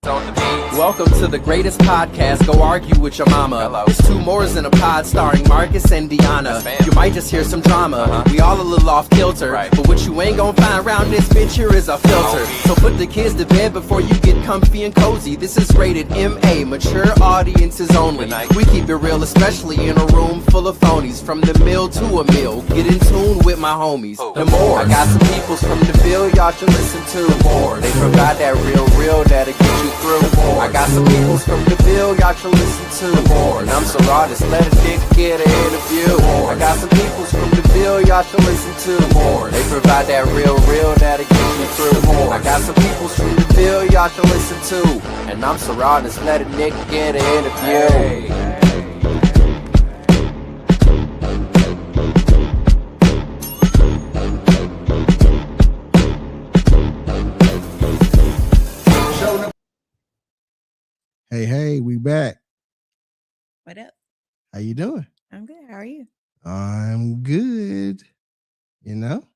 Welcome to the greatest podcast. Go argue with your mama. Hello. It's 2Mooresinapod starring Marcus and Deanna. You might just hear some drama. We all a little off kilter. But what you ain't gonna find around this bitch here is a filter. So put the kids to bed before you get comfy and cozy. This is rated MA, mature audiences only. We keep it real, especially in a room full of phonies. From the mill to a meal, get in tune with my homies. The more I got some peoples from the Ville y'all should listen to. They provide that real that'll get you through. I got some peoples from the Ville y'all should listen to. And I'm so raw, just let a dick get an interview. I got some peoples from the Ville y'all should listen to. They provide that real that'll get you through. I got some peoples from the Ville y'all should listen to. And I'm so raw, just let a dick get an interview. Hey, we back. What up? How you doing? I'm good. How are you? I'm good. You know?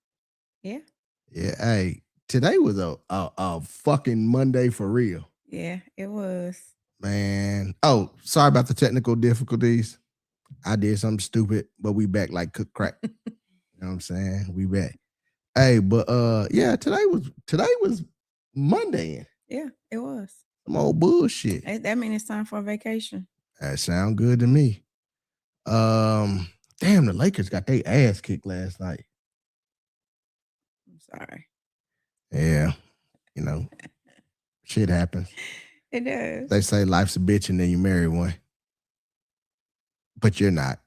Yeah. Yeah. Hey, today was a fucking Monday for real. Yeah, it was. Man. Oh, sorry about the technical difficulties. I did something stupid, but we back like cook crack. You know what I'm saying? We back. Hey, but yeah, today was Monday. Yeah, it was. Some old bullshit. That means it's time for a vacation. That sound good to me. Damn, the Lakers got their ass kicked last night. I'm sorry. Yeah, you know, shit happens. It does. They say life's a bitch and then you marry one. But you're not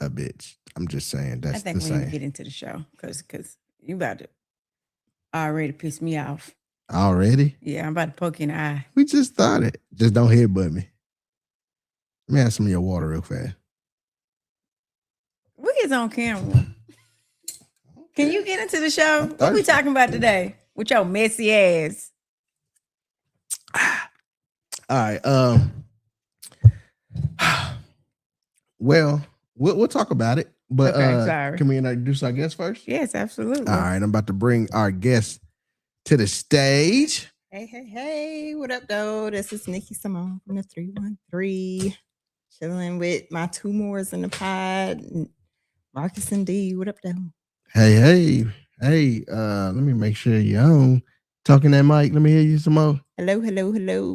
a bitch. I'm just saying that's I think the we same. need to get into the show because you about to already piss me off. Already? Yeah, I'm about to poke you in the eye. We just started. Just don't headbutt me. Let me have some of your water real fast. We is on camera. Can you get into the show? What we talking about today with your messy ass? All right. Well, we'll talk about it. But okay, sorry. Can we introduce our guest first? Yes, absolutely. All right, I'm about to bring our guest to the stage. Hey, what up, though? This is Nikki Simone from the 313. Chilling with my 2Mooresinapod, Marcus and D. What up, though? Hey, let me make sure you're on. Talking that mic, let me hear you some more. Hello.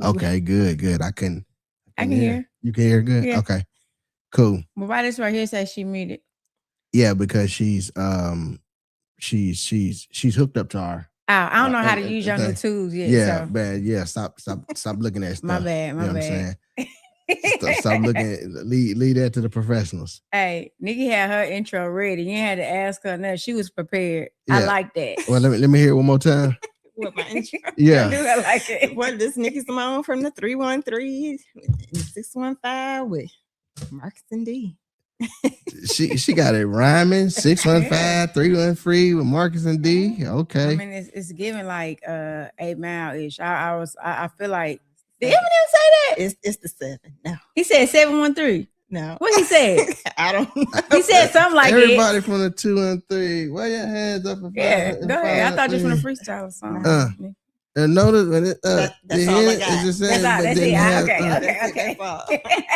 Okay, good. I can hear. You can hear good? Yeah. Okay, cool. Well, why this right here says she muted? Yeah, because she's hooked up to our. I don't know how to use your new tools yet. Yeah, so. bad. Yeah, stop looking at stuff. My bad. You know what I'm saying? Stop looking. Leave that to the professionals. Hey, Nikki had her intro ready. You had to ask her nothing. She was prepared. Yeah. I like that. Well, let me hear it one more time. What my intro? Yeah. I do. I like it. Well, this Nikki Simone from the 313 and 615 with Marcus and D. She got it rhyming. 615, 313 with Marcus and D. Okay. I mean, it's giving like 8 Mile-ish. I feel like did Eminem say that? It's the 7. No. He said 713. No. What he said? I don't know. He said something like everybody from the 2 and 3. Why your hands up? Yeah, go ahead. I thought you was from a freestyle or something. And notice when it that's all I got. That's all. Okay.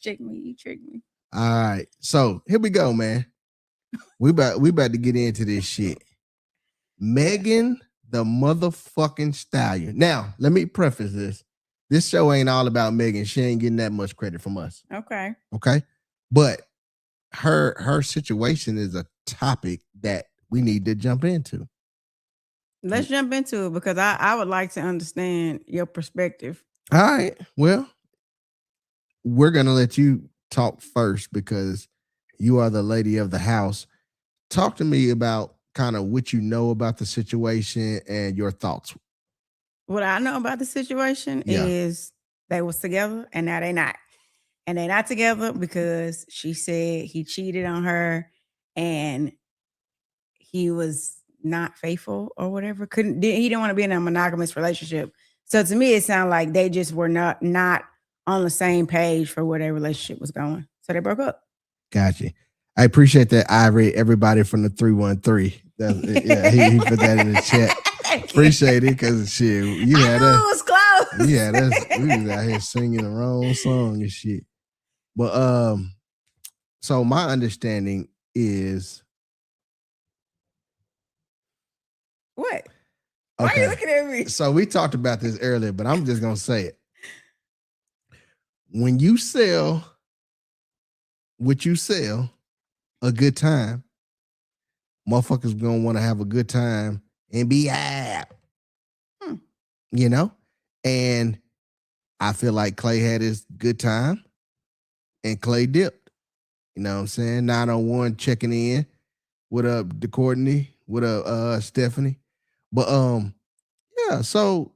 Trick me, you trick me. All right, so here we go, man. We about to get into this shit. Megan the motherfucking Stallion. Now, let me preface this. This show ain't all about Megan. She ain't getting that much credit from us. Okay. But her situation is a topic that we need to jump into. Let's jump into it because I would like to understand your perspective. All right. Well, we're going to let you talk first because you are the lady of the house. Talk to me about kind of what you know about the situation and your thoughts. What I know about the situation is they was together and now they not. And they're not together because she said he cheated on her and he was not faithful or whatever. He didn't want to be in a monogamous relationship. So to me, it sounded like they just were not on the same page for where their relationship was going. So they broke up. Gotcha. I appreciate that, Ivory. Everybody from the 313. Yeah, he put that in the chat. Appreciate it because shit, you had it was close. Yeah, we was out here singing the wrong song and shit. But so my understanding is What? Why are you looking at me? So we talked about this earlier, but I'm just gonna say it. When you sell what you sell, a good time, motherfuckers gonna want to have a good time and be out. You know? And I feel like Clay had his good time and Clay dipped. You know what I'm saying? 901 checking in. What up, DeCourtney? What up, Stephanie? But yeah, so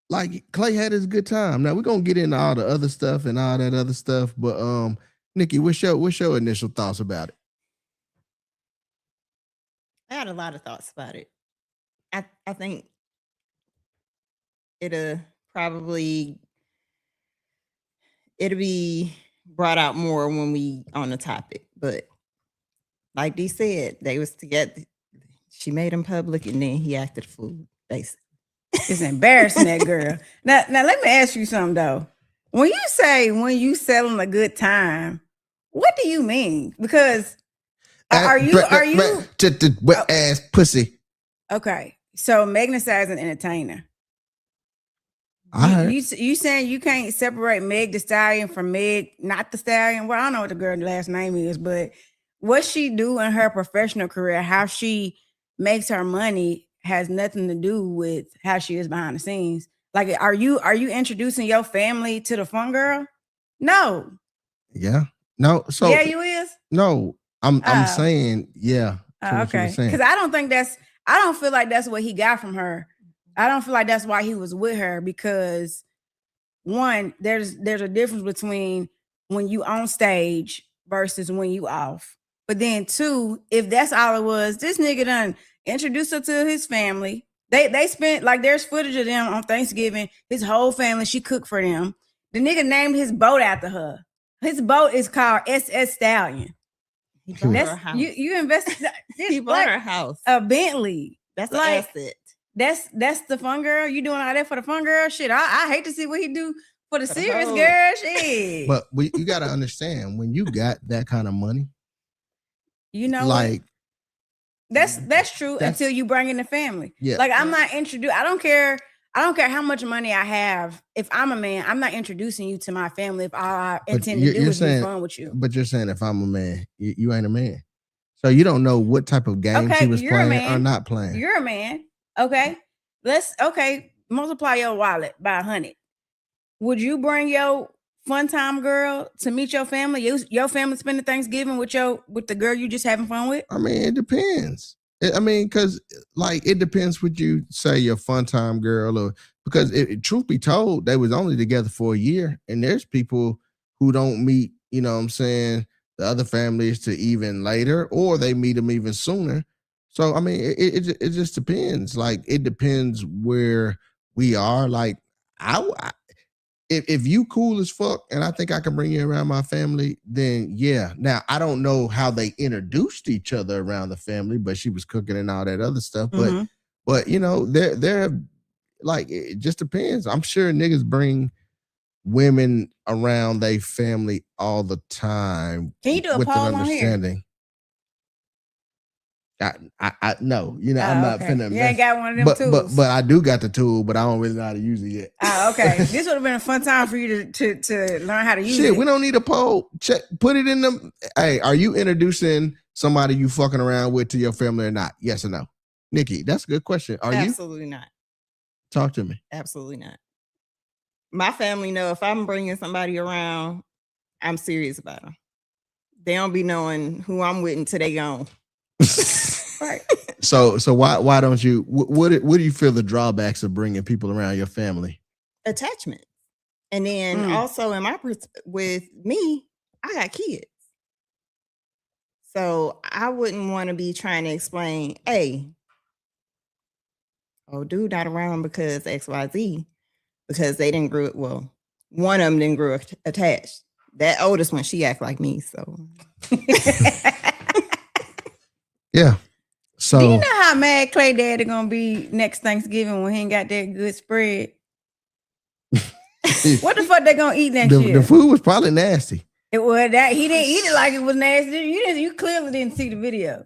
like Clay had his good time. Now we're gonna get into all the other stuff and all that other stuff. But Nikki, what's your initial thoughts about it? I had a lot of thoughts about it. I think it'll be brought out more when we on the topic. But like Dee said, they was together. She made him public and then he acted a fool, basically. It's embarrassing, that girl. Now let me ask you something though. When you say when you selling a good time, what do you mean? Because are you wet ass pussy? Okay, so Megan Thee Stallion's an entertainer. You saying you can't separate Meg Thee Stallion from Meg, not the Stallion? Well, I don't know what the girl's last name is, but what she do in her professional career, how she makes her money, has nothing to do with how she is behind the scenes. Like, are you introducing your family to the fun girl? No. Yeah. No. So yeah, you is. No, I'm saying yeah. Okay. Because I don't feel like that's what he got from her. I don't feel like that's why he was with her, because one, there's a difference between when you on stage versus when you off. But then two, if that's all it was, this nigga done introduced her to his family. They spent, like, there's footage of them on Thanksgiving. His whole family, she cooked for them. The nigga named his boat after her. His boat is called SS Stallion. He bought her a house. You invested. He bought her a house. A Bentley. That's an asset. That's the fun girl. You doing all that for the fun girl? Shit, I hate to see what he do for the serious girl. Shit. But you got to understand, when you got that kind of money, you know, like that's true until you bring in the family. Yeah. Like, I'm not introduced. I don't care how much money I have. If I'm a man, I'm not introducing you to my family if all I intend to do is be fun with you. But you're saying if I'm a man, you ain't a man. So you don't know what type of games he was playing or not playing. You're a man. Okay. Multiply your wallet by 100. Would you bring your fun time girl to meet your family? Your family spending Thanksgiving with the girl you just having fun with? I mean, it depends. Because like it depends what you say your fun time girl, or because truth be told, they was only together for a year, and there's people who don't meet, you know what I'm saying, the other families to even later, or they meet them even sooner. So I mean, it just depends. Like, it depends where we are. Like, if you cool as fuck and I think I can bring you around my family, then yeah. Now, I don't know how they introduced each other around the family, but she was cooking and all that other stuff. Mm-hmm. But you know, they're like, it just depends. I'm sure niggas bring women around their family all the time. Can you do a poll on here? I no, you know, I'm not finna. You ain't got one of them tools. But I do got the tool, but I don't really know how to use it yet. Okay. This would have been a fun time for you to learn how to use it. Shit, we don't need a poll. Put it in them. Hey, are you introducing somebody you fucking around with to your family or not? Yes or no? Nikki, that's a good question. Are you? Absolutely not. Talk to me. Absolutely not. My family know if I'm bringing somebody around, I'm serious about them. They don't be knowing who I'm with until they gone. Right. So why don't you? What do you feel the drawbacks of bringing people around your family? Attachment, and then also with me, I got kids, so I wouldn't want to be trying to explain, hey, oh, dude not around because XYZ, because they didn't grow. Well, one of them didn't grow attached. That oldest one, she act like me, so. Yeah. So, do you know how mad Clay Daddy gonna be next Thanksgiving when he ain't got that good spread? What the fuck they gonna eat next the, year? the food was probably nasty. It was that he didn't eat it like it was nasty. You clearly didn't see the video.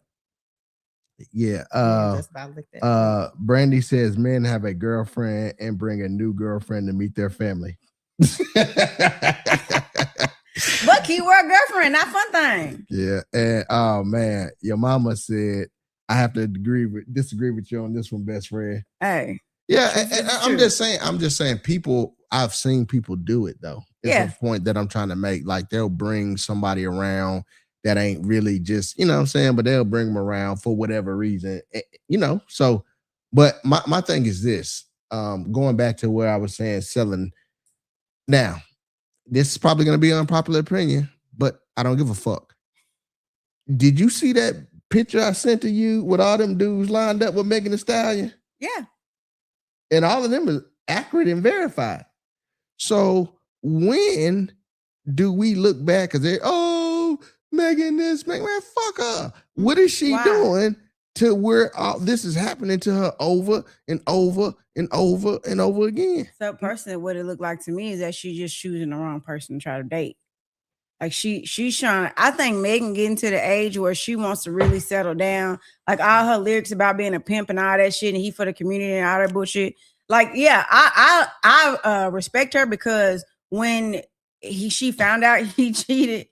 Yeah. Just about looked at it. Brandy says men have a girlfriend and bring a new girlfriend to meet their family. But keyword girlfriend, not fun thing. Yeah. And oh man, your mama said I have to disagree with you on this one, best friend. Hey. Yeah, Truth is I'm true. just saying people, I've seen people do it though. It's Yeah. a point that I'm trying to make. Like they'll bring somebody around that ain't really just, you know what I'm saying, but they'll bring them around for whatever reason, you know. So, but my thing is this, going back to where I was saying selling. Now, this is probably going to be an unpopular opinion, but I don't give a fuck. Did you see that picture I sent to you with all them dudes lined up with Megan Thee Stallion? Yeah. And all of them are accurate and verified. So when do we look back and say, oh, Megan this, Megan, man, fuck her. What is she doing to where all this is happening to her over and over and over and over again? So personally, what it looked like to me is that she's just choosing the wrong person to try to date. Like she's trying. I think Megan getting to the age where she wants to really settle down. Like all her lyrics about being a pimp and all that shit, and he for the community and all that bullshit. Like, yeah, I respect her because when she found out he cheated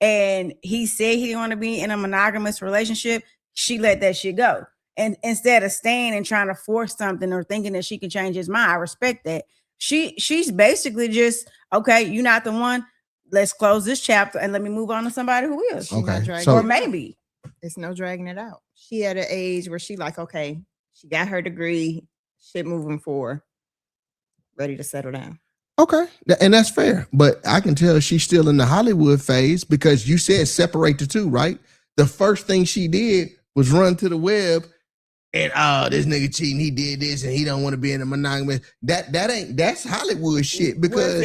and he said he didn't want to be in a monogamous relationship, she let that shit go. And instead of staying and trying to force something or thinking that she can change his mind, I respect that. She's basically just, okay, you're not the one. Let's close this chapter and let me move on to somebody who is. Okay. Or maybe. It's no dragging it out. She at an age where she like, okay, she got her degree, shit moving forward, ready to settle down. Okay. And that's fair. But I can tell she's still in the Hollywood phase because you said separate the two, right? The first thing she did was run to the web and this nigga cheating, he did this and he don't want to be in a monogamous. That's Hollywood shit because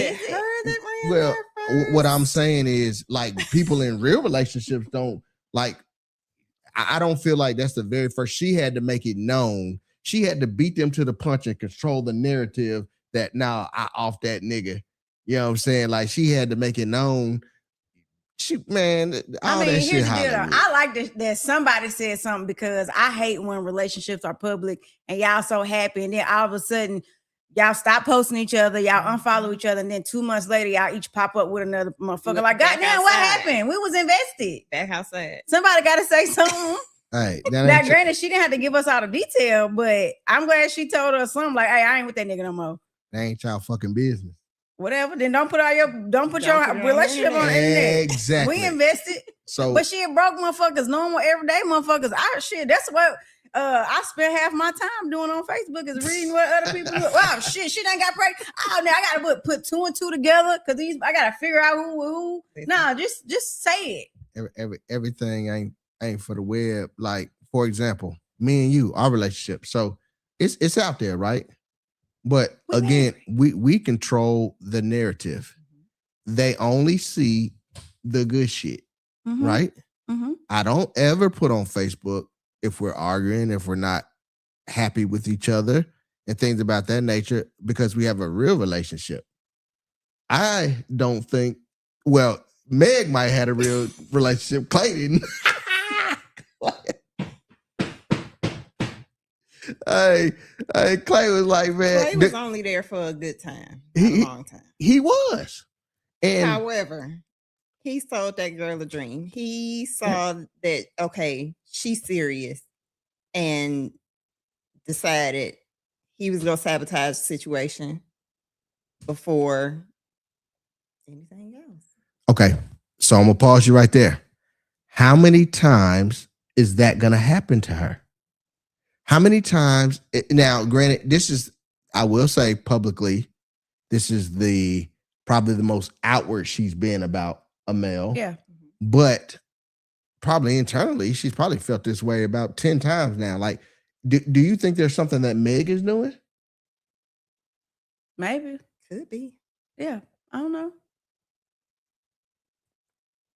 well, what I'm saying is like people in real relationships don't like, I don't feel like that's the very first. She had to make it known. She had to beat them to the punch and control the narrative that now I off that nigga. You know what I'm saying? Like she had to make it known. All that shit. Here's the deal. I like that somebody said something because I hate when relationships are public and y'all so happy and then all of a sudden y'all stop posting each other, y'all unfollow each other, and then 2 months later y'all each pop up with another motherfucker. Like, goddamn, what happened? We was invested. Back outside. Somebody got to say something. Hey, now granted, she didn't have to give us all the detail, but I'm glad she told us something like, "Hey, I ain't with that nigga no more." That ain't y'all fucking business. Whatever. Then don't put your relationship on the internet. Exactly. We invested. So, but she broke motherfuckers, normal everyday motherfuckers. Shit. That's what I spent half my time doing on Facebook is reading what other people do. Wow, shit, she done got pregnant. Oh, now I gotta put 2 and 2 together because I gotta figure out who. Nah, just say it. Everything ain't for the web. Like, for example, me and you, our relationship. So it's out there, right? But again, we control the narrative. They only see the good shit, right? Mm-hmm. I don't ever put on Facebook if we're arguing, if we're not happy with each other and things about that nature, because we have a real relationship. I don't think, well, Meg might have had a real relationship. Clay didn't. Hey, Clay was like, man. Clay was only there for a good time, a long time. He was. And however, he sold that girl a dream. He saw that, okay, she's serious and decided he was going to sabotage the situation before anything else. Okay. So I'm going to pause you right there. How many times is that going to happen to her? How many times? Now, granted, this is, I will say publicly, this is probably the most outward she's been about a male. Yeah. But probably internally, she's probably felt this way about 10 times now. Like, do you think there's something that Meg is doing? Maybe. Could be. Yeah. I don't know.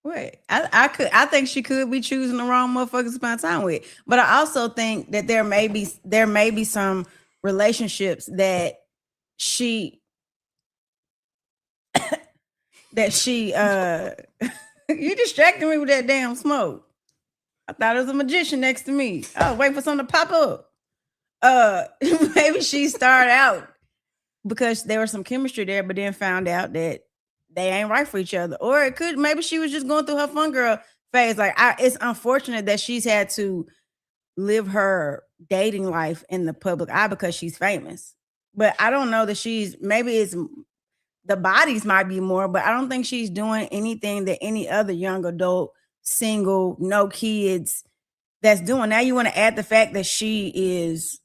Wait, I think she could be choosing the wrong motherfuckers to spend time with. But I also think that there may be some relationships that she that she you distracted me with that damn smoke. I thought it was a magician next to me. I was waiting for something to pop up. Maybe she started out because there was some chemistry there, but then found out that they ain't right for each other. Or it could, maybe she was just going through her fun girl phase. Like, it's unfortunate that she's had to live her dating life in the public eye because she's famous. But I don't know that maybe it's the bodies might be more, but I don't think she's doing anything that any other young adult, single, no kids that's doing. Now you want to add the fact that she is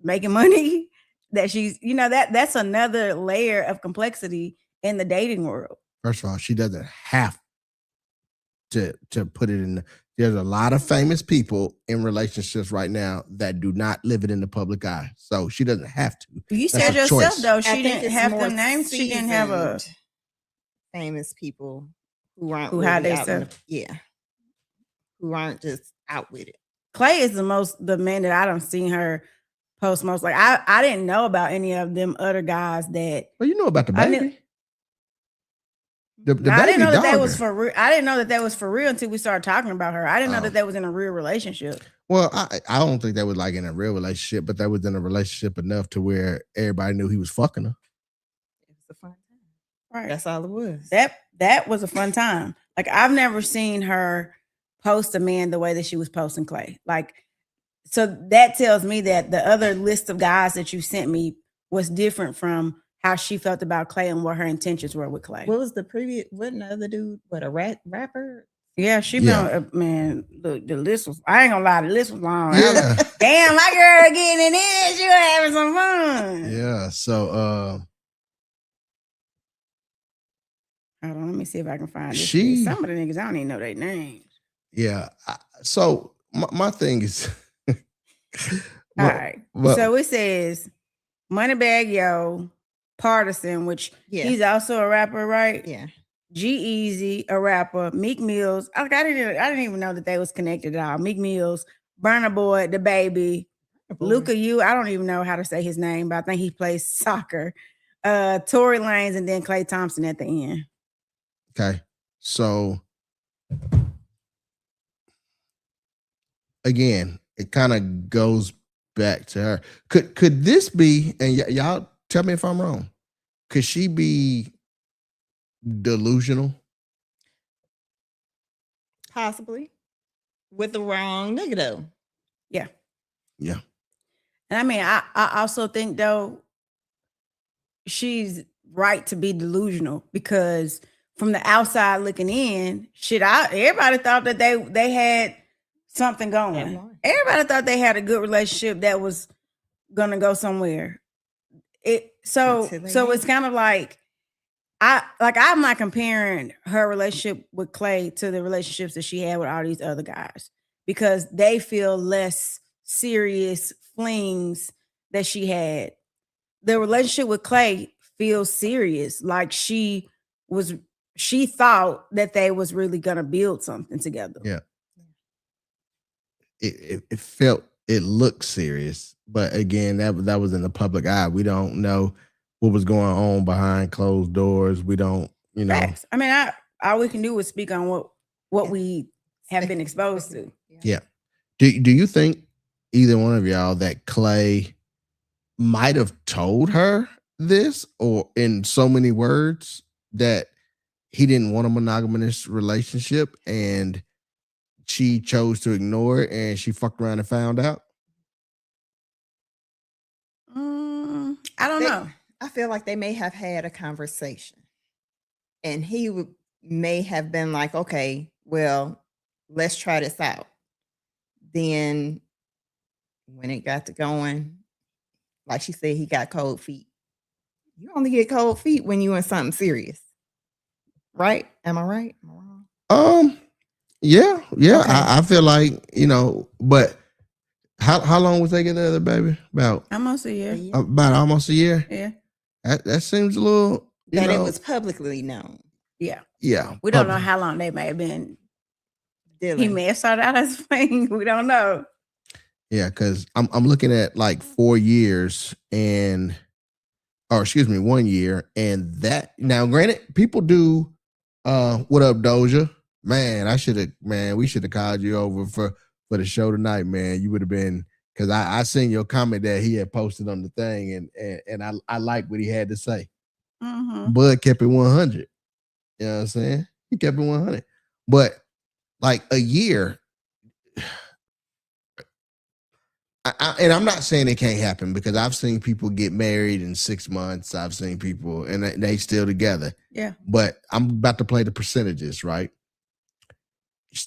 making money, that she's, that's another layer of complexity in the dating world. First of all, she doesn't have to put it in. There's a lot of famous people in relationships right now that do not live it in the public eye. So she doesn't have to. You said yourself, though, she didn't have more the names. She didn't have a famous people who aren't who had really they out in stuff. who aren't just out with it. Clay is the man that I don't seen her post most. Like, I didn't know about any of them other guys that. Well, you know about the baby. The I didn't know that was for real. I didn't know that was for real until we started talking about her. I didn't know that was in a real relationship. Well, I don't think that was like in a real relationship, but that was in a relationship enough to where everybody knew he was fucking her. It was a fun time. Right. That's all it was. That was a fun time. Like, I've never seen her post a man the way that she was posting Clay. Like, so that tells me that the other list of guys that you sent me was different from how she felt about Clay and what her intentions were with Clay. What was the previous? What another dude? What, a rapper? Yeah, man. Look, the list was. I ain't gonna lie, the list was long. Yeah. Damn, my girl getting in there. She was having some fun. Yeah. So, hold on, let me see if I can find this. She- Some of the niggas I don't even know their names. yeah. So my thing is, All right. well- So it says Moneybag Yo, Partisan, which Yeah. he's also a rapper, right? Yeah. G-Eazy, a rapper. Meek Mills. I didn't even know that they was connected at all. Meek Mills, Burna Boy, The Baby, Luca Yu. I don't even know how to say his name, but I think he plays soccer. Tory Lanez, and then Klay Thompson at the end. okay. So again, it kind of goes back to her. Could this be, and y'all tell me if I'm wrong, could she be delusional? Possibly. With the wrong nigga, though. Yeah. Yeah. And I mean, I also think, though, she's right to be delusional because from the outside looking in, everybody thought that they had something going. Everybody thought they had a good relationship that was gonna go somewhere. So it's kind of like I'm not comparing her relationship with Clay to the relationships that she had with all these other guys because they feel less serious flings that she had. The relationship with Clay feels serious. Like she thought that they was really gonna build something together. Yeah. It looked serious, but again, that was in the public eye. We don't know what was going on behind closed doors. We don't, Facts. I mean, all we can do is speak on what we have been exposed to. Yeah. Do you think either one of y'all that Clay might have told her this, or in so many words that he didn't want a monogamous relationship and she chose to ignore it and she fucked around and found out? I don't know. I feel like they may have had a conversation and he may have been like, okay, well, let's try this out. Then when it got to going, like she said, he got cold feet. You only get cold feet when you're in something serious. Right? Am I right? Am I wrong? Yeah. Okay. I feel like, but how long was they together, baby? About almost a year. About almost a year? Yeah. That seems a little, that it was publicly known. Yeah. Yeah. We don't know how long they may have been dealing. He may have started out as a fling. We don't know. Yeah, because I'm looking at like 4 years 1 year. And that, now granted, people do What up, Doja? Man, we should have called you over for the show tonight, man. You would have been, because I seen your comment that he had posted on the thing, and I like what he had to say. Mm-hmm. Bud kept it 100. You know what I'm saying? He kept it 100. But like a year, and I'm not saying it can't happen, because I've seen people get married in 6 months. I've seen people and they still together. Yeah. But I'm about to play the percentages, right?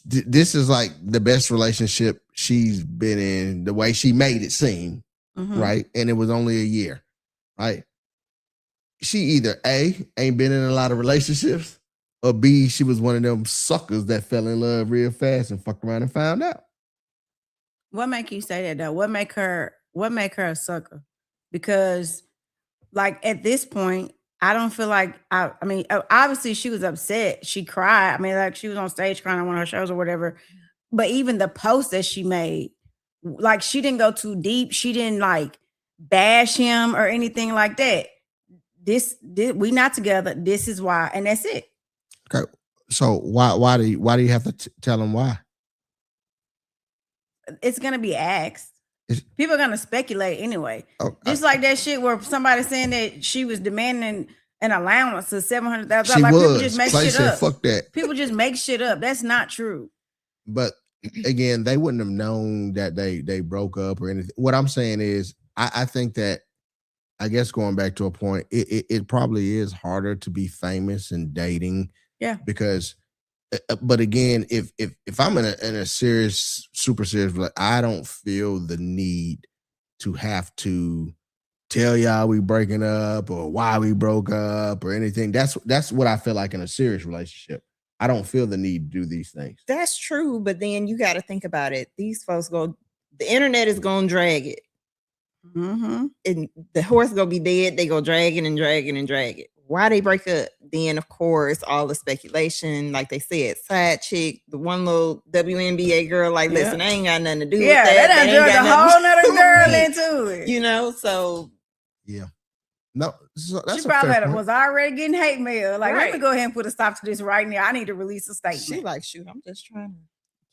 This is like the best relationship she's been in, the way she made it seem, right? And it was only a year, right? She either A, ain't been in a lot of relationships, or B, she was one of them suckers that fell in love real fast and fucked around and found out. What make you say that though? What make her a sucker? Because like at this point, I don't feel like I mean, obviously she was upset. She cried. I mean, like she was on stage crying on one of her shows or whatever. But even the post that she made, like she didn't go too deep. She didn't like bash him or anything like that. This we not together. This is why, and that's it. Okay. So why do you have to tell him why? It's gonna be asked. People are gonna speculate anyway. Oh, Just like that shit where somebody saying that she was demanding an allowance of $700,000. She Like was. people just make Clay shit said, up. fuck that. People just make shit up. That's not true. But again, they wouldn't have known that they broke up or anything. What I'm saying is, I think that, I guess going back to a point, it probably is harder to be famous and dating. Yeah. Because, but again, if I'm in a serious, super serious, like, I don't feel the need to have to tell y'all we breaking up or why we broke up or anything. That's what I feel like in a serious relationship. I don't feel the need to do these things. That's true, but then you got to think about it. These folks the internet is going to drag it. Mm-hmm. And the horse gonna be dead. They go dragging and dragging and dragging. Why they break up? Then of course all the speculation, like they said, side chick, the one little WNBA girl. Like, listen, I ain't got nothing to do with that. That done drug a whole nother girl into it. You know, so yeah. No, so that's she probably was already getting hate mail. Like, let me go ahead and put a stop to this right now. I need to release a statement. She like, shoot, I'm just trying to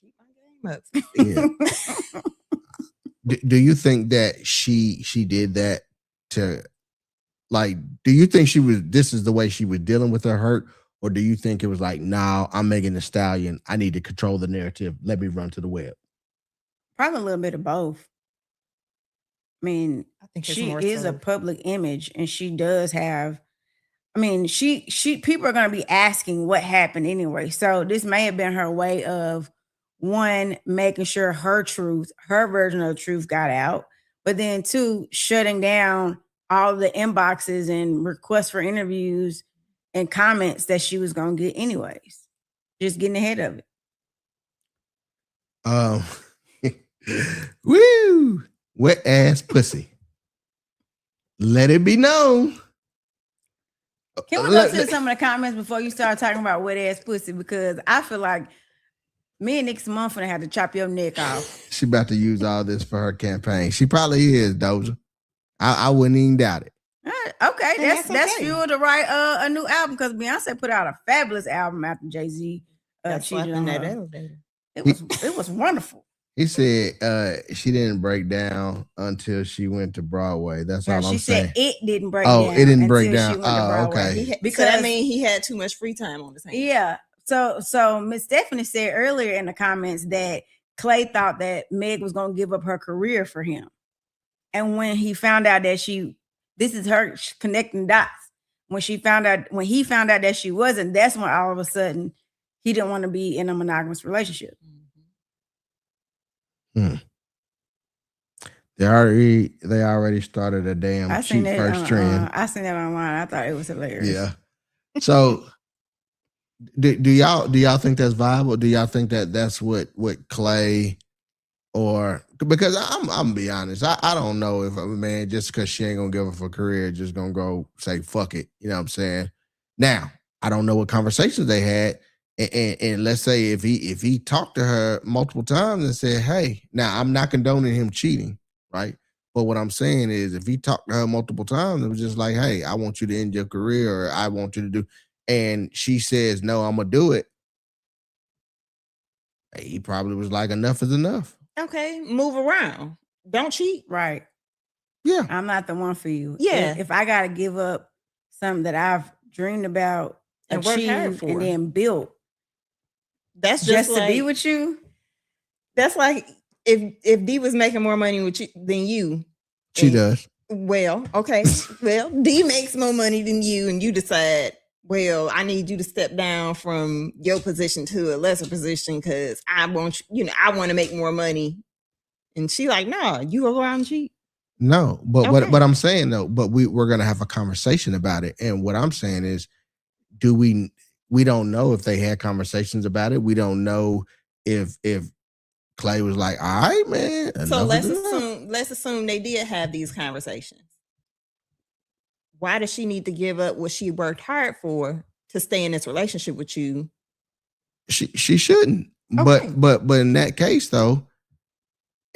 keep my game up. Yeah. Do you think that she did that to, like, do you think this is the way she was dealing with her hurt? Or do you think it was like, nah, I'm Megan Thee Stallion, I need to control the narrative, let me run to the web? Probably a little bit of both. I mean, I think she is a public image, and she does have, I mean, she people are going to be asking what happened anyway. So this may have been her way of, one, making sure her version of the truth got out, but then two, shutting down all the inboxes and requests for interviews and comments that she was going to get anyways. Just getting ahead of it. Woo! Wet ass pussy. Let it be known. Can we go to some of the comments before you start talking about wet ass pussy? Because I feel like me and Nick Mumford had to chop your neck off. She about to use all this for her campaign. She probably is, Doja. I wouldn't even doubt it. Okay, that's fuel to write a new album, because Beyonce put out a fabulous album after Jay-Z cheated on her. Elevator. It was wonderful. He said she didn't break down until she went to Broadway. That's all I'm saying. She said it didn't break down. Oh, it didn't break down. Oh, okay. Because I mean, he had too much free time on his hands. Yeah. So Miss Stephanie said earlier in the comments that Clay thought that Meg was going to give up her career for him. And when he found out that this is her connecting dots. When he found out that she wasn't, that's when all of a sudden he didn't want to be in a monogamous relationship. They already started a damn cheap first trend. I seen that online. I thought it was hilarious. Yeah. So do y'all think that's viable? Do y'all think that that's what Clay, or because I'm gonna be honest, I don't know if a man, just because she ain't gonna give up her career, just gonna go say fuck it. You know what I'm saying? Now, I don't know what conversations they had. And let's say if he talked to her multiple times and said, hey, now I'm not condoning him cheating, right? But what I'm saying is, if he talked to her multiple times, it was just like, hey, I want you to end your career, or I want you to do, and she says, no, I'm gonna do it, he probably was like, enough is enough. Okay, move around. Don't cheat. Right. Yeah. I'm not the one for you. Yeah. If I gotta give up something that I've dreamed about And worked hard achieved, for. and then built That's just like, to be with you. That's like if D was making more money with you than you. She does. Well, okay. Well, D makes more money than you, and you decide, well, I need you to step down from your position to a lesser position because I want I want to make more money. And she like, no, you go around and cheat. No, but Okay. what I'm saying though, but we're gonna have a conversation about it. And what I'm saying is, we don't know if they had conversations about it. We don't know if Clay was like, all right, man. So let's assume they did have these conversations. Why does she need to give up what she worked hard for to stay in this relationship with you? She shouldn't. Okay. But in that case though,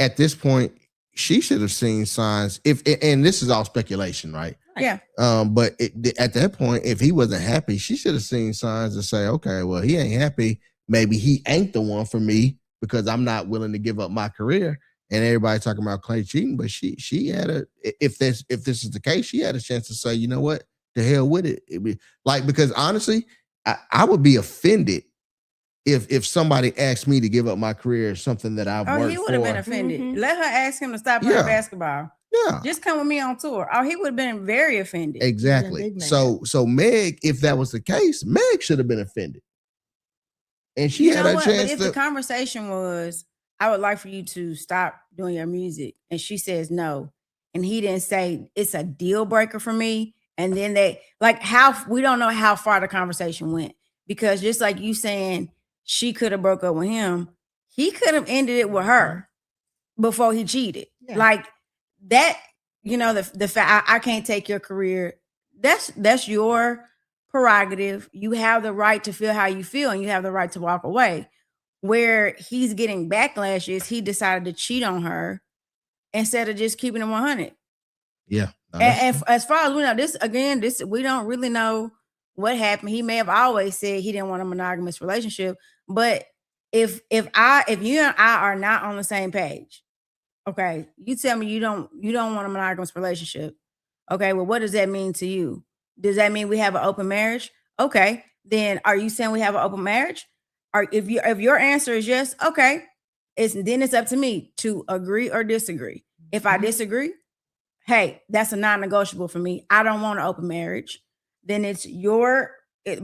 at this point, she should have seen signs. And this is all speculation, right? Yeah. But at that point, if he wasn't happy, she should have seen signs to say, okay, well, he ain't happy. Maybe he ain't the one for me because I'm not willing to give up my career. And everybody talking about Clay cheating, but she had if this is the case, she had a chance to say, you know what, the hell with it. It'd be like, because honestly, I would be offended if somebody asked me to give up my career, something that I've worked for. He would have been offended. Mhm. Let her ask him to stop playing basketball. Yeah. Just come with me on tour. Oh, he would have been very offended. Exactly. So Meg, if that was the case, Meg should have been offended. And she had a chance. But if the conversation was, I would like for you to stop doing your music, and she says no, and he didn't say it's a deal breaker for me, and then we don't know how far the conversation went, because just like you saying she could have broke up with him, he could have ended it with her before he cheated. Yeah. Like that, the fact I can't take your career. That's your prerogative. You have the right to feel how you feel, and you have the right to walk away. Where he's getting backlash is he decided to cheat on her instead of just keeping it 100. Yeah. And as far as we know, we don't really know what happened. He may have always said he didn't want a monogamous relationship, but if you and I are not on the same page, okay, you tell me you don't want a monogamous relationship. Okay, well, what does that mean to you? Does that mean we have an open marriage? Okay, then are you saying we have an open marriage? Or if your answer is yes, okay, it's up to me to agree or disagree. If I disagree, hey, that's a non-negotiable for me. I don't want an open marriage. Then it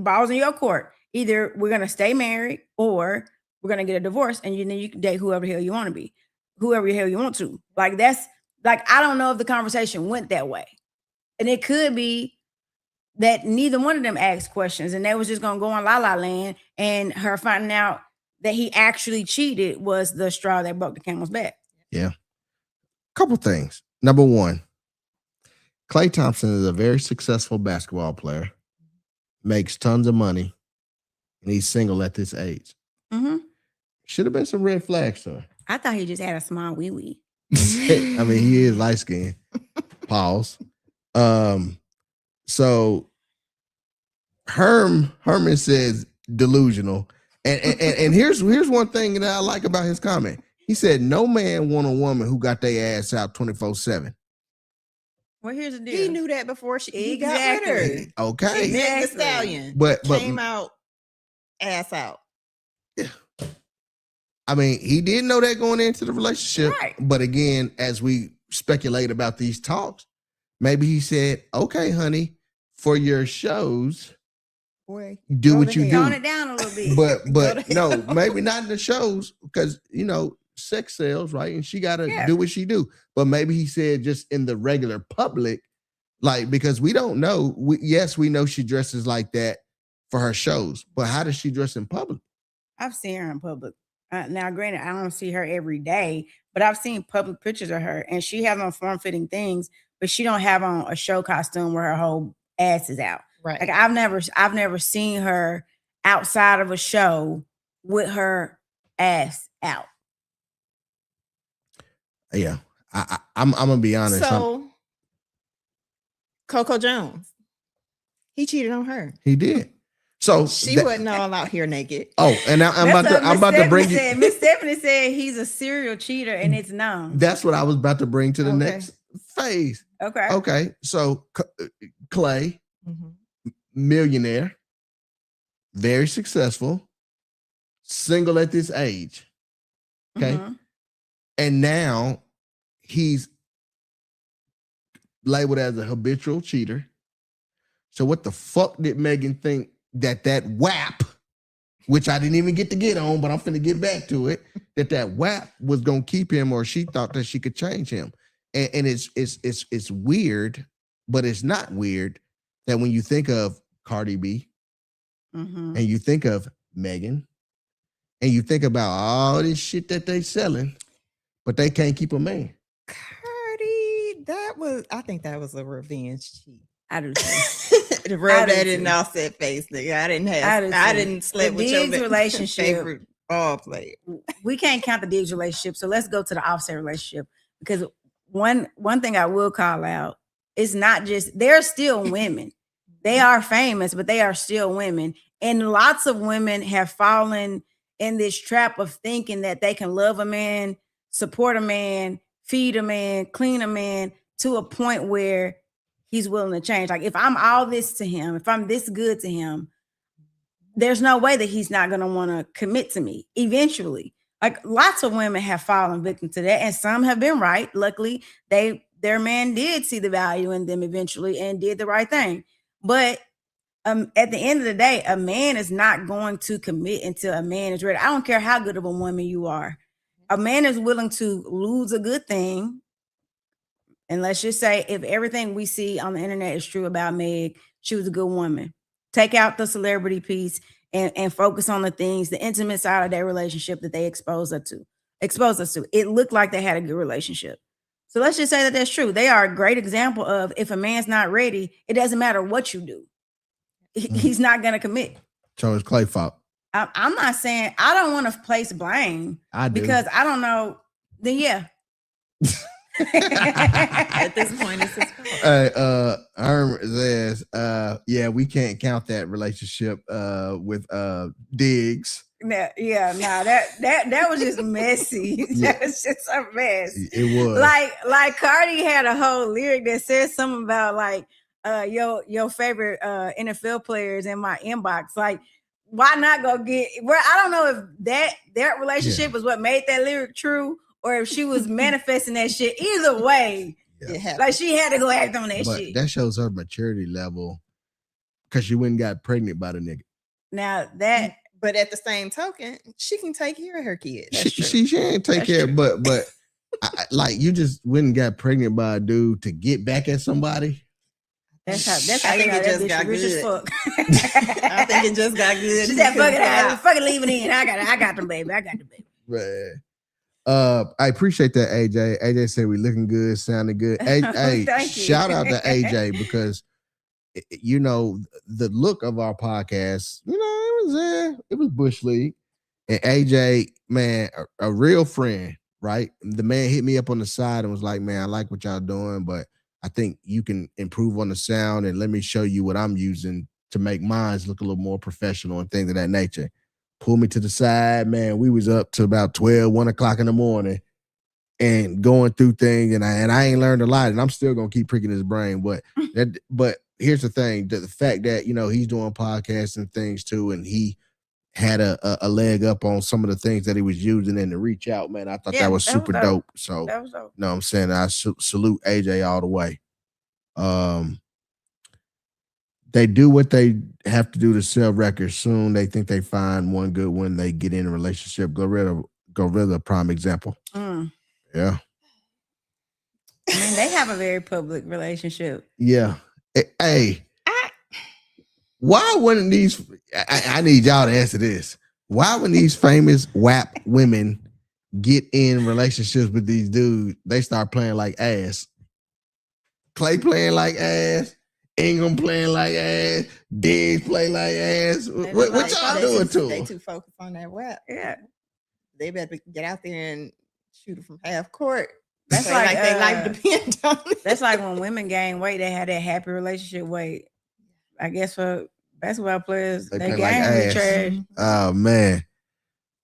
balls in your court. Either we're gonna stay married or we're gonna get a divorce, and then you can date whoever the hell you want to be, whoever the hell you want to. Like that's like, I don't know if the conversation went that way, and it could be that neither one of them asked questions, and they was just gonna go on La La Land, and her finding out that he actually cheated was the straw that broke the camel's back. Yeah. Couple things. Number one, Klay Thompson is a very successful basketball player, makes tons of money, and he's single at this age. Mm-hmm. Should have been some red flags, sir. I thought he just had a small wee wee. I mean, he is light skinned. Pause. So Herman says delusional. And here's one thing that I like about his comment. He said, no man want a woman who got their ass out 24/7. Well, here's the deal. He knew that before he got with her. Okay. Meg the Stallion. But came out ass out. Yeah. I mean, he did know that going into the relationship. Right. But again, as we speculate about these talks, maybe he said, okay, honey, for your shows, boy, do what you do. Tone it down a little bit. But no, maybe not in the shows, because sex sells, right? And she gotta do what she do. But maybe he said just in the regular public, like, because we don't know. We know she dresses like that for her shows, but how does she dress in public? I've seen her in public. Now, granted, I don't see her every day, but I've seen public pictures of her, and she has on form-fitting things, but she don't have on a show costume where her whole ass is out. Right. Like I've never seen her outside of a show with her ass out. Yeah, I'm gonna be honest. So, Coco Jones, he cheated on her. He did. So She wasn't all out here naked. Oh, and I'm about to bring you. Miss Stephanie said he's a serial cheater, and it's known. That's what I was about to bring to the next phase. Okay. Okay. So Clay, Mhm. millionaire, very successful, single at this age. Okay. Mhm. And now he's labeled as a habitual cheater. So what the fuck did Megan think that WAP, which I didn't even get to get on, but I'm finna get back to it, that WAP was gonna keep him, or she thought that she could change him. And it's weird, but it's not weird that when you think of Cardi B Mhm. and you think of Megan and you think about all this shit that they selling, but they can't keep a man. Cardi, I think that was a revenge cheat. I do too. To rub I do that in too. Offset face, nigga. I didn't sleep The with your Diggs relationship- favorite ball player. We can't count the Diggs relationship, so let's go to the Offset relationship, because one thing I will call out is not just, they're still women. They are famous, but they are still women, and lots of women have fallen in this trap of thinking that they can love a man, support a man, feed a man, clean a man, to a point where he's willing to change. Like, if I'm all this to him, if I'm this good to him, there's no way that he's not going to want to commit to me eventually. Like, lots of women have fallen victim to that, and some have been right. Luckily, their man did see the value in them eventually and did the right thing. But at the end of the day, a man is not going to commit until a man is ready. I don't care how good of a woman you are. A man is willing to lose a good thing. And let's just say, if everything we see on the internet is true about Meg, she was a good woman. Take out the celebrity piece and focus on the things, the intimate side of their relationship that they exposed us to. It looked like they had a good relationship. So let's just say that that's true. They are a great example of, if a man's not ready, it doesn't matter what you do. He's not going to commit. So it's Clay fault. I'm not saying, I don't want to place blame. I do. Because I don't know. Then yeah. At this point, it's his fault. Hey, Herm says, yeah, we can't count that relationship with Diggs. That was just messy. Yeah. That was just a mess. It was like Cardi had a whole lyric that said something about like your favorite NFL players in my inbox. Like, why not go get? Where I don't know if that relationship was what made that lyric true, or if she was manifesting that shit. Either way, like, she had to go act on that shit. That shows her maturity level, because she went and got pregnant by the nigga. Now that, but at the same token, she can take care of her kids. She ain't take care, but like, you just went and got pregnant by a dude to get back at somebody. That's how I think it just got good. I think it just got good. She said, "Fuck it, leave it in. I got the baby. Right. I appreciate that, AJ. AJ said we looking good, sounding good. Hey, shout out to AJ, because you know, the look of our podcast, you know, it was Bush League. And AJ, man, a real friend, right? The man hit me up on the side and was like, man, I like what y'all doing, but I think you can improve on the sound, and let me show you what I'm using to make mine look a little more professional and things of that nature. Pull me to the side, man. We was up to about 12, 1 o'clock in the morning and going through things, and I ain't learned a lot, and I'm still gonna keep pricking his brain. But here's the thing: the fact that, you know, he's doing podcasts and things too, and he had a leg up on some of the things that he was using, and to reach out, man, I thought that was super dope. So, that was dope. You know what I'm saying? I salute AJ all the way. They do what they have to do to sell records. Soon they think they find one good one, they get in a relationship. Gorilla, prime example. Yeah. I mean, they have a very public relationship. Yeah. Hey, why wouldn't these, I need y'all to answer this. Why when these famous WAP women get in relationships with these dudes, they start playing like ass? Clay playing like ass, Ingram playing like ass, Diggs play like ass. What y'all doing to them? They too focused on that WAP. Yeah. They better get out there and shoot it from half court. That's so like they life depend on it. That's like when women gain weight, they had that happy relationship weight. I guess for Basketball players, They they play like game be ass. trash. Oh man.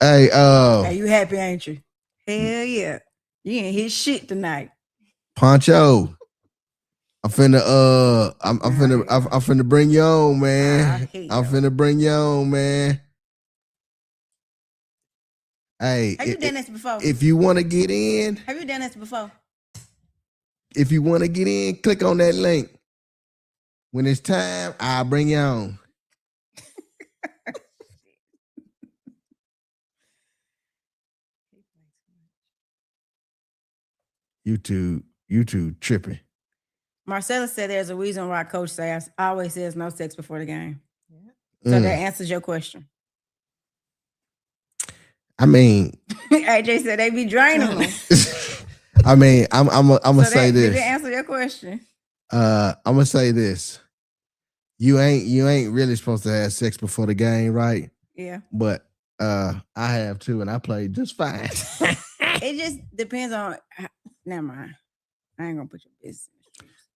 Hey, Hey, you happy, ain't you? Hell yeah. You ain't hit shit tonight. Poncho. I'm finna I'm finna bring you on, man. I'm finna bring you on, man. Hey, have you done this before? If you want to get in, Have you done this before? if you want to get in, click on that link. When it's time, I'll bring you on. YouTube tripping. Marcella said there's a reason why Coach always says no sex before the game. So that answers your question. I mean, AJ said they be draining them. I mean, I'm gonna say this. Did it answer your question? I'm gonna say this. You ain't really supposed to have sex before the game, right? Yeah. But I have too, and I played just fine. It just depends on. Never mind. I ain't gonna put your business in the streets.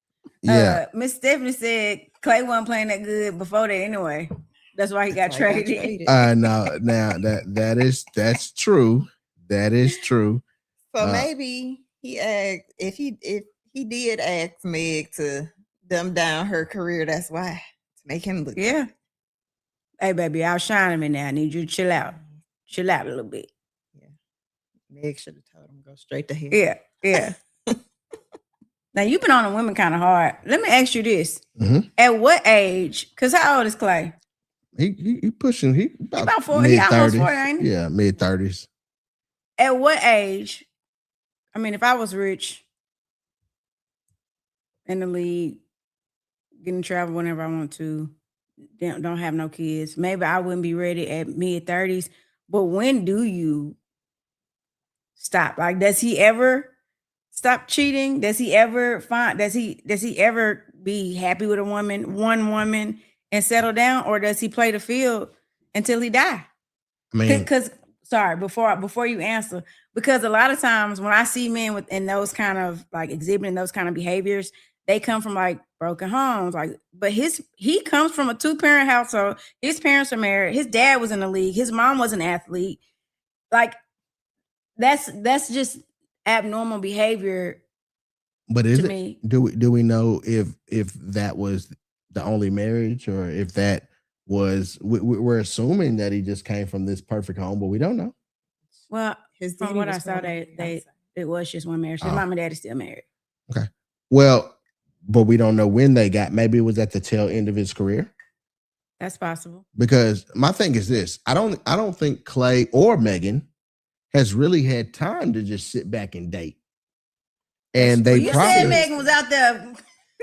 Yeah. Miss Stephanie said Clay wasn't playing that good before that anyway. That's why he got traded. No, now that's true. That is true. So maybe he asked if he did ask Meg to dumb down her career. That's why, to make him look. Yeah. Hey, baby, outshining me now. I need you to chill out. Chill out a little bit. Yeah. Meg should have told him go straight to hell. Yeah. Yeah. Now you've been on the women kind of hard. Let me ask you this: At what age? Because how old is Clay? He pushing. He about 40. He almost 40, ain't he? Yeah, mid-30s. At what age? I mean, if I was rich in the league, getting to travel whenever I want to, don't have no kids, maybe I wouldn't be ready at mid-30s. But when do you stop? Like, does he ever stop cheating? Does he ever does he ever be happy with one woman and settle down, or does he play the field until he die? I mean, because before you answer, because a lot of times when I see men within those kind of like exhibiting those kind of behaviors, they come from like broken homes. Like, but he comes from a 2-parent household. His parents are married. His dad was in the league. His mom was an athlete. Like, that's just abnormal behavior. But do we know if that was the only marriage, or if that was we're assuming that he just came from this perfect home, but we don't know. Well, from what I saw, it was just one marriage. His mom and dad is still married. Okay. Well, but we don't know when they got. Maybe it was at the tail end of his career. That's possible. Because my thing is this: I don't think Clay or Megan has really had time to just sit back and date. And you said Megan was out there.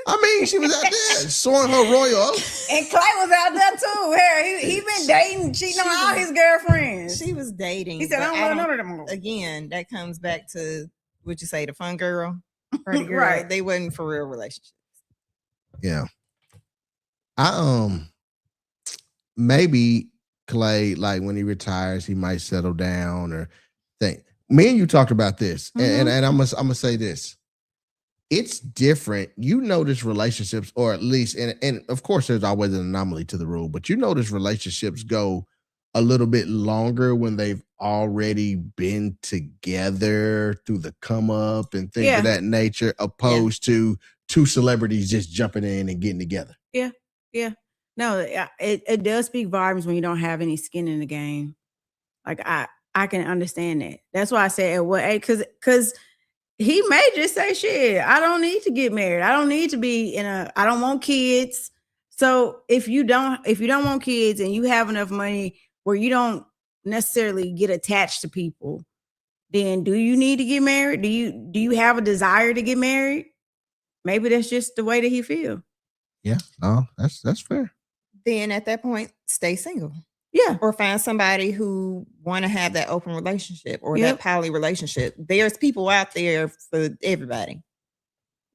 I mean, she was out there soaring her royal. And Clay was out there too. He been dating, cheating on all his girlfriends. She was dating. He said, I don't want none of them. Again, that comes back to what you say, the fun girl, party girl. Right. They wasn't for real relationships. Yeah. Maybe Clay, like when he retires, he might settle down or think. Me and you talked about this, and I'm gonna say this. It's different. You notice relationships, or at least, and of course, there's always an anomaly to the rule, but you notice relationships go a little bit longer when they've already been together through the come up and things of that nature, opposed to two celebrities just jumping in and getting together. Yeah. Yeah. No, it does speak volumes when you don't have any skin in the game. Like I can understand that. That's why I said at what age, because he may just say, shit, I don't need to get married. I don't need to be I don't want kids. So if you don't want kids and you have enough money where you don't necessarily get attached to people, then do you need to get married? Do you have a desire to get married? Maybe that's just the way that he feels. Yeah, no, that's fair. Then at that point, stay single. Yeah. Or find somebody who want to have that open relationship or that poly relationship. There's people out there for everybody.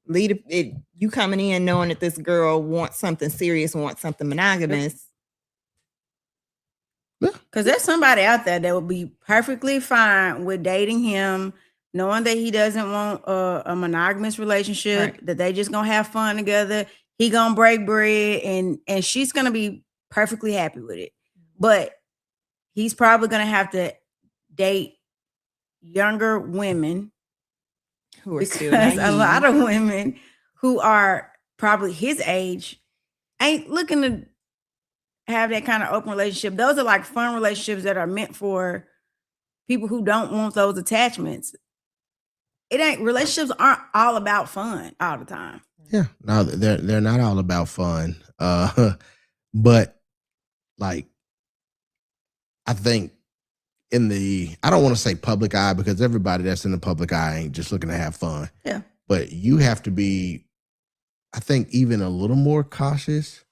You coming in knowing that this girl wants something serious, wants something monogamous. Because there's somebody out there that would be perfectly fine with dating him, knowing that he doesn't want a monogamous relationship, that they just gonna have fun together. He gonna break bread, and she's gonna be perfectly happy with it. But he's probably going to have to date younger women Who are still because a lot naive. of women who are probably his age ain't looking to have that kind of open relationship. Those are like fun relationships that are meant for people who don't want those attachments. Relationships aren't all about fun all the time. Yeah, no, they're not all about fun. But like, I think I don't want to say public eye, because everybody that's in the public eye ain't just looking to have fun. Yeah. But you have to be, I think, even a little more cautious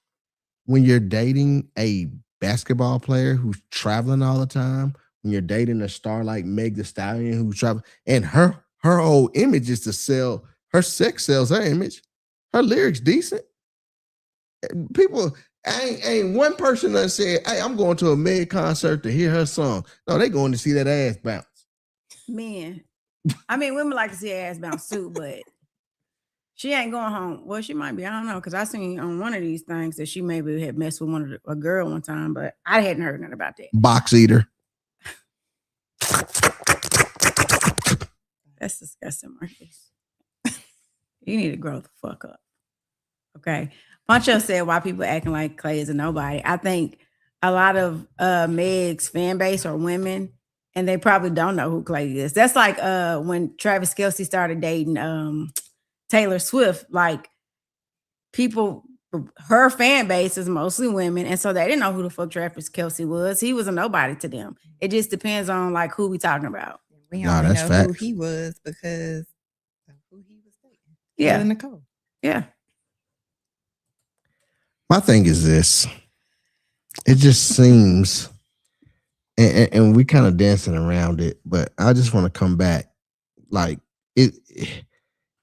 when you're dating a basketball player who's traveling all the time, when you're dating a star like Meg Thee Stallion who's traveling, and her whole image is to sell, her sex sells her image. Her lyrics decent. People, ain't one person that said, hey, I'm going to a Meg concert to hear her song. No, they going to see that ass bounce. Men. I mean, women like to see her ass bounce too, but she ain't going home. Well, she might be. I don't know, because I seen on one of these things that she maybe had messed with a girl one time, but I hadn't heard nothing about that. Box eater. That's disgusting, Marcus. You need to grow the fuck up. Okay. Poncho said, why people acting like Clay is a nobody. I think a lot of Meg's fan base are women, and they probably don't know who Clay is. That's like when Travis Kelce started dating Taylor Swift. Like, people, her fan base is mostly women, and so they didn't know who the fuck Travis Kelce was. He was a nobody to them. It just depends on like who we talking about. We Nah, only that's know who facts. he was because of who he was dating. Yeah. Taylor Nicole. Yeah. My thing is this. It just seems, and we kind of dancing around it, but I just want to come back. Like,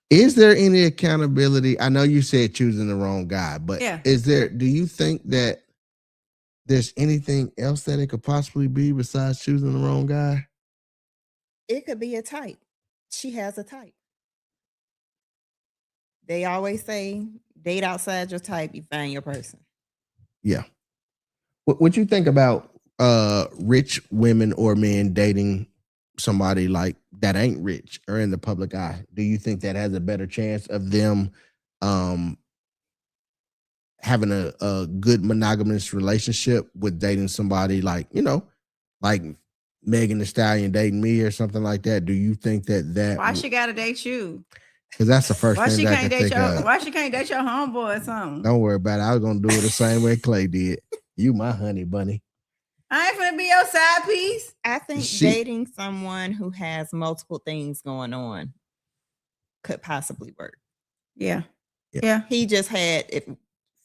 is there any accountability? I know you said choosing the wrong guy, but Yeah. do you think that there's anything else that it could possibly be besides choosing the wrong guy? It could be a type. She has a type. They always say, date outside your type, you find your person. Yeah. What you think about rich women or men dating somebody like that ain't rich or in the public eye? Do you think that has a better chance of them having a good monogamous relationship with dating somebody like, like Megan Thee Stallion dating me or something like that? Do you think that Why she gotta date you? because that's the first Why thing she I can't can date think your of. Why she can't date your homeboy or something? Don't worry about it. I was gonna do it the same way Clay did. You my honey bunny. I ain't finna be your side piece. I think dating someone who has multiple things going on could possibly work. Yeah. Yeah. Yeah. He just had it.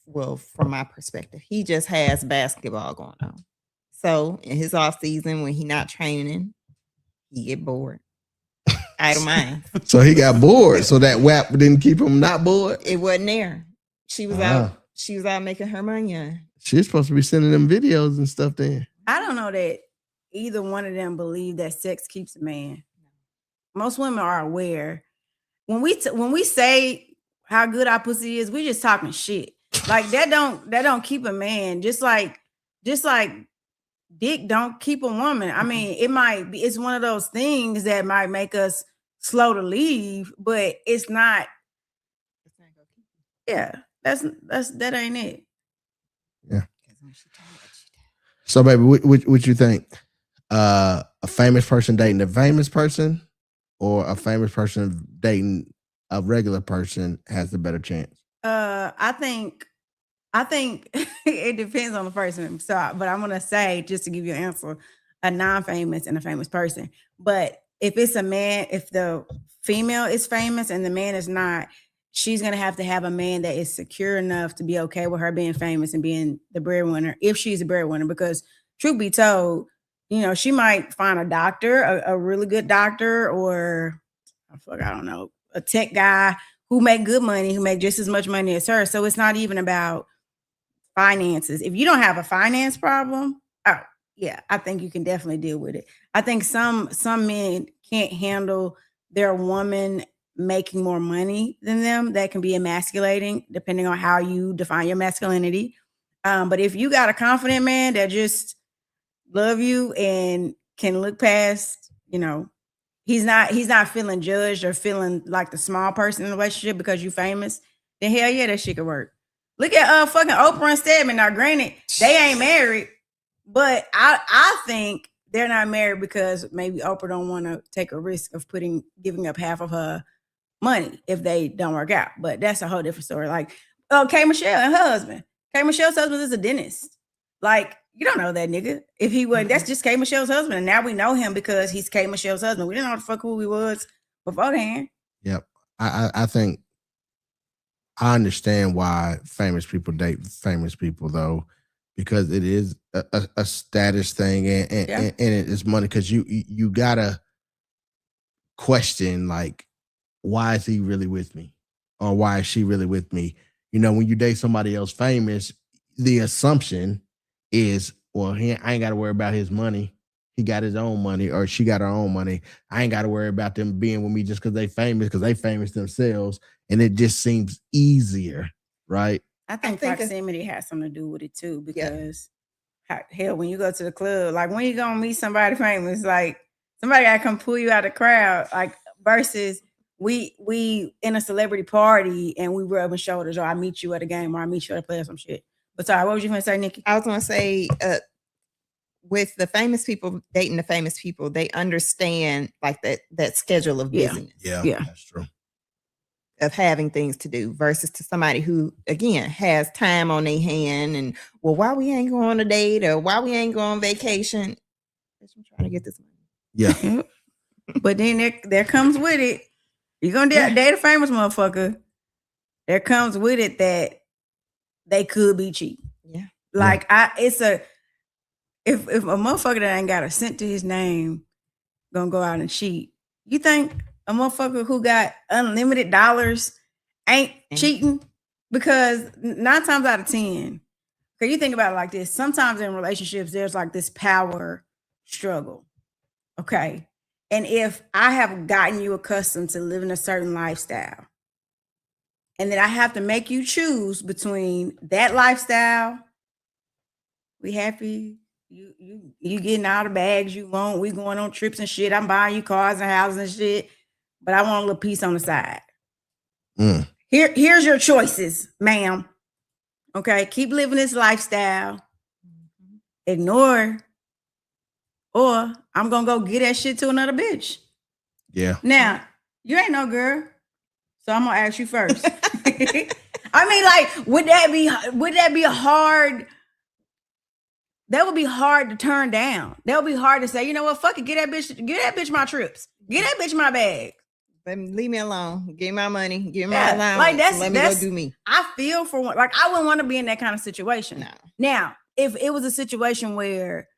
Well, from my perspective, he just has basketball going on. So in his off season, when he not training, he get bored. I don't mind. So he got bored. So that WAP didn't keep him not bored. It wasn't there. She was out. She was out making her money. She's supposed to be sending them videos and stuff then. I don't know that either one of them believe that sex keeps a man. Most women are aware. When we say how good our pussy is, we just talking shit. Like that don't keep a man. Just like dick don't keep a woman. I mean, it's one of those things that might make us slow to leave, but it's not. Yeah, that ain't it. Yeah. So, baby, what you think? A famous person dating a famous person, or a famous person dating a regular person has the better chance? I think it depends on the person. So, but I'm gonna say, just to give you an answer, a non-famous and a famous person. But if it's a man, if the female is famous and the man is not, she's gonna have to have a man that is secure enough to be okay with her being famous and being the breadwinner, if she's a breadwinner. Because truth be told, she might find a doctor, a really good doctor, or I don't know, a tech guy who make good money, who make just as much money as her. So it's not even about finances. If you don't have a finance problem, I think you can definitely deal with it. I think some men can't handle their woman making more money than them. That can be emasculating, depending on how you define your masculinity. But if you got a confident man that just love you and can look past, he's not feeling judged or feeling like the small person in the relationship because you famous, then hell yeah, that shit could work. Look at fucking Oprah and Stedman. Now, granted, they ain't married, but I think they're not married because maybe Oprah don't want to take a risk of giving up half of her money if they don't work out. But that's a whole different story. Like, K. Michelle and her husband. K. Michelle's husband is a dentist. Like, you don't know that nigga. If he wasn't, that's just K. Michelle's husband. And now we know him because he's K. Michelle's husband. We didn't know the fuck who he was beforehand. Yep. I think I understand why famous people date famous people though, because it is a status thing and it is money. Because you gotta question, like, why is he really with me, or why is she really with me? When you date somebody else famous, the assumption is, well, I ain't got to worry about his money. He got his own money, or she got her own money. I ain't got to worry about them being with me just because they famous themselves. And it just seems easier, right? I think proximity has something to do with it too, because hell, when you go to the club, like when you gonna meet somebody famous, like somebody gotta come pull you out of the crowd, like versus we in a celebrity party and we rubbing shoulders, or I meet you at a game, or I meet you at a play or some shit. But sorry, what was you gonna say, Nikki? I was gonna say, with the famous people dating the famous people, they understand like that schedule of business. Yeah, that's true. Of having things to do versus to somebody who, again, has time on their hand and, well, why we ain't going on a date or why we ain't going on vacation? I'm trying to get this money. Yeah. But then there comes with it. You're gonna date a famous motherfucker. There comes with it that they could be cheap. Yeah. Like if a motherfucker that ain't got a cent to his name gonna go out and cheat, you think a motherfucker who got unlimited dollars ain't cheating? Because 9 times out of 10, because you think about it like this, sometimes in relationships, there's like this power struggle. Okay. And if I have gotten you accustomed to living a certain lifestyle, and then I have to make you choose between that lifestyle, we happy, you getting all the bags you want, we going on trips and shit, I'm buying you cars and houses and shit, but I want a little piece on the side. Here's your choices, ma'am. Okay, keep living this lifestyle, ignore, or I'm gonna go get that shit to another bitch. Yeah. Now, you ain't no girl, so I'm gonna ask you first. I mean, like, would that be hard? That would be hard to turn down. That would be hard to say, you know what, fuck it, get that bitch my trips. Get that bitch my bag. Leave me alone. Give me my money. Give me my allowance. Like let me go do me. I feel for one. Like, I wouldn't want to be in that kind of situation. No. Now, if it was a situation where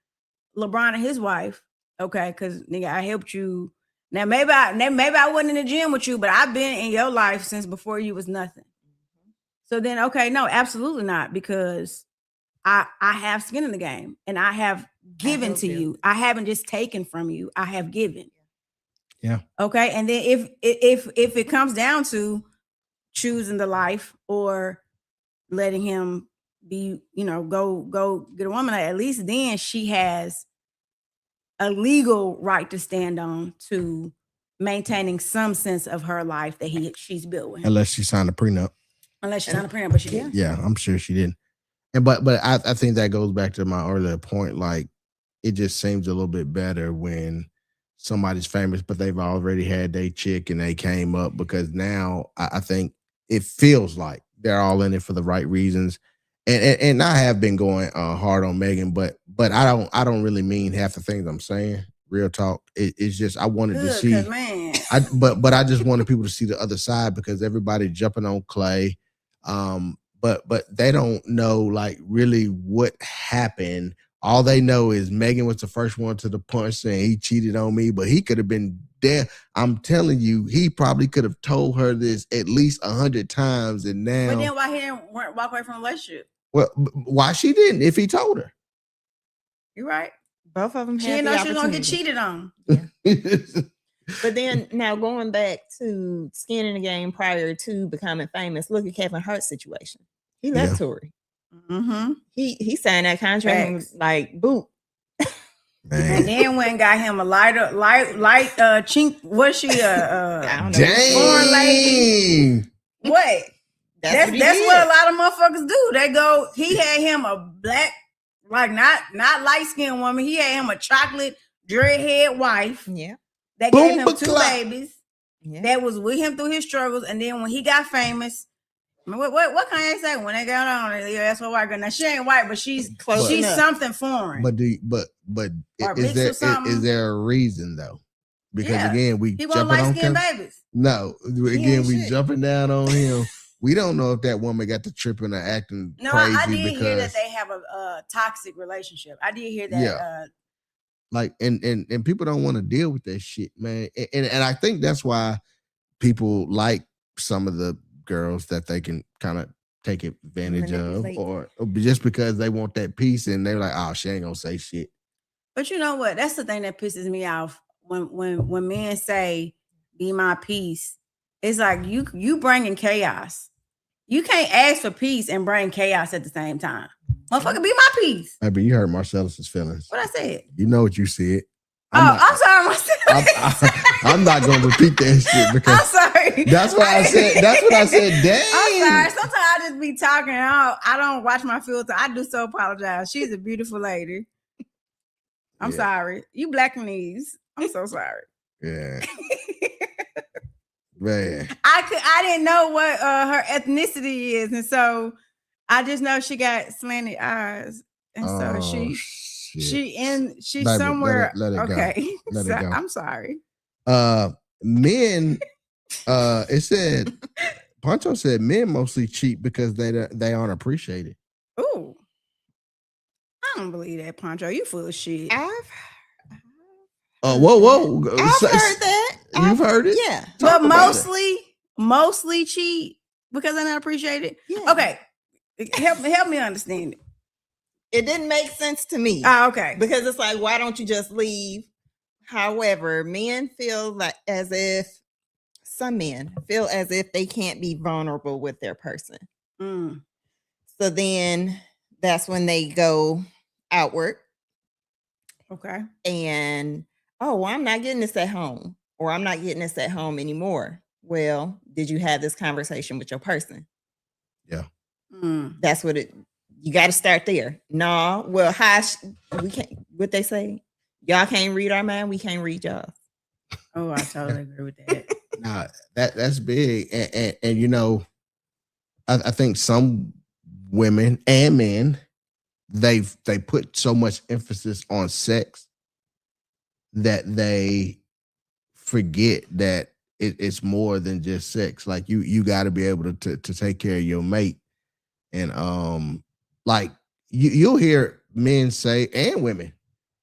LeBron and his wife, okay, because nigga, I helped you. Now maybe I wasn't in the gym with you, but I've been in your life since before you was nothing. So then, okay, no, absolutely not, because I have skin in the game and I have given to you. I haven't just taken from you. I have given. Yeah. Okay. And then if it comes down to choosing the life or letting him be, go get a woman, at least then she has a legal right to stand on to maintaining some sense of her life that she's built with him. Unless she signed a prenup. But she did. Yeah, I'm sure she didn't. And but I think that goes back to my earlier point. Like, it just seems a little bit better when somebody's famous, but they've already had their chick and they came up, because now I think it feels like they're all in it for the right reasons. And I have been going hard on Megan, but I don't really mean half the things I'm saying. Real talk. It's just I wanted to see. Man. But I just wanted people to see the other side, because everybody jumping on Clay. But they don't know like really what happened. All they know is Megan was the first one to the punch saying he cheated on me, but he could have been there. I'm telling you, he probably could have told her this at least 100 times. And now, but then why he didn't walk away from the relationship? Well, why she didn't? If he told her, you're right. Both of them. She didn't know she was gonna get cheated on. Yeah. But then now going back to skin in the game prior to becoming famous, look at Kevin Hart's situation. He left Tory. Mm-hmm. He signed that contract and was like, boot. And then went and got him a light chink. What's she I don't know. foreign lady? Dang. What? That's what, what a lot of motherfuckers do. They go. He had him a black, like not light skinned woman. He had him a chocolate dreadhead wife. Yeah. That Boom, gave him 2 ba-clop. babies. Yeah. That was with him through his struggles. And then when he got famous, what Kanye say? When they got on, yeah, that's what white girl. Now she ain't white, but she's Close she's enough. something foreign. But Or is mixed or something. there a reason though? Because Yeah. again, we He want jumping light on skinned Kevin. babies. No, again, ain't we shit. jumping down on him. We don't know if that woman got to tripping or acting No, crazy I did because hear that they have a toxic relationship. I did hear that. Yeah. Like and people don't want to deal with that shit, man. And I think that's why people like some of the girls that they can kind of take advantage of, Manipulate. or just because they want that peace and they're like, oh, she ain't gonna say shit. But you know what? That's the thing that pisses me off when men say, "Be my peace." It's like you bringing chaos. You can't ask for peace and bring chaos at the same time. Motherfucker, be my peace. Maybe you hurt Marcellus's feelings. What I said? You know what you said. I'm sorry, myself. I'm not gonna repeat that shit because I'm sorry. that's what I said. That's what I said. Dang. I'm sorry. Sometimes I just be talking. I don't watch my filter. I do so apologize. She's a beautiful lady. I'm Yeah. sorry. You Blackanese. I'm so sorry. Yeah. Man. I didn't know what her ethnicity is, and so I just know she got slanted eyes, and so shit. she's Baby, somewhere. let it go. Okay, Let it go. I'm sorry. Men. It said Poncho said men mostly cheat because they aren't appreciated. Ooh, I don't believe that, Poncho. You full of shit. Whoa. I've heard that. You've heard it? Yeah. But Talk about mostly cheat because they're not appreciated. Yeah. Okay, help me understand it. It didn't make sense to me. Okay. Because it's like, why don't you just leave? However, men feel like some men feel as if they can't be vulnerable with their person. Mm. So then that's when they go outward Okay. and, oh, well, I'm not getting this at home, or I'm not getting this at home anymore. Well, did you have this conversation with your person? Yeah. Mm. That's what you got to start there. No, well, we can't, what they say, y'all can't read our mind, we can't read y'all. Oh, I totally agree with that. Nah, that's big, and you know, I think some women and men they put so much emphasis on sex that they forget that it's more than just sex. Like you got to be able to take care of your mate, and like you'll hear men say, and women,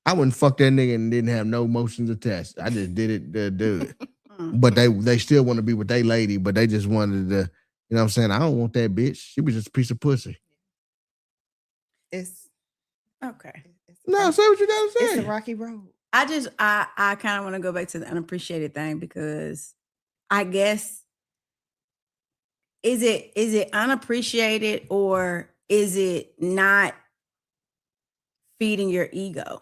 I wouldn't fuck that nigga and didn't have no emotions attached. I just did it to do it. But they still want to be with their lady, but they just wanted to, you know what I'm saying? I don't want that bitch. She was just a piece of pussy. It's Okay. No, say what you gotta say. It's a rocky road. I kind of want to go back to the unappreciated thing because I guess is it unappreciated or is it not feeding your ego?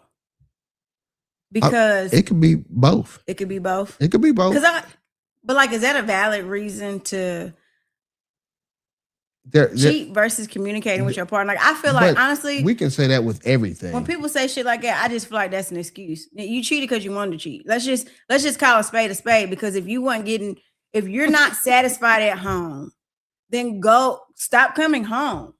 Because it could be both. it could be both. It could be both. But like, is that a valid reason to There- cheat versus communicating with your partner? Like, I feel like but honestly, we can say that with everything. when people say shit like that, I just feel like that's an excuse. You cheated because you wanted to cheat. Let's just call a spade because if you're not satisfied at home, then stop coming home.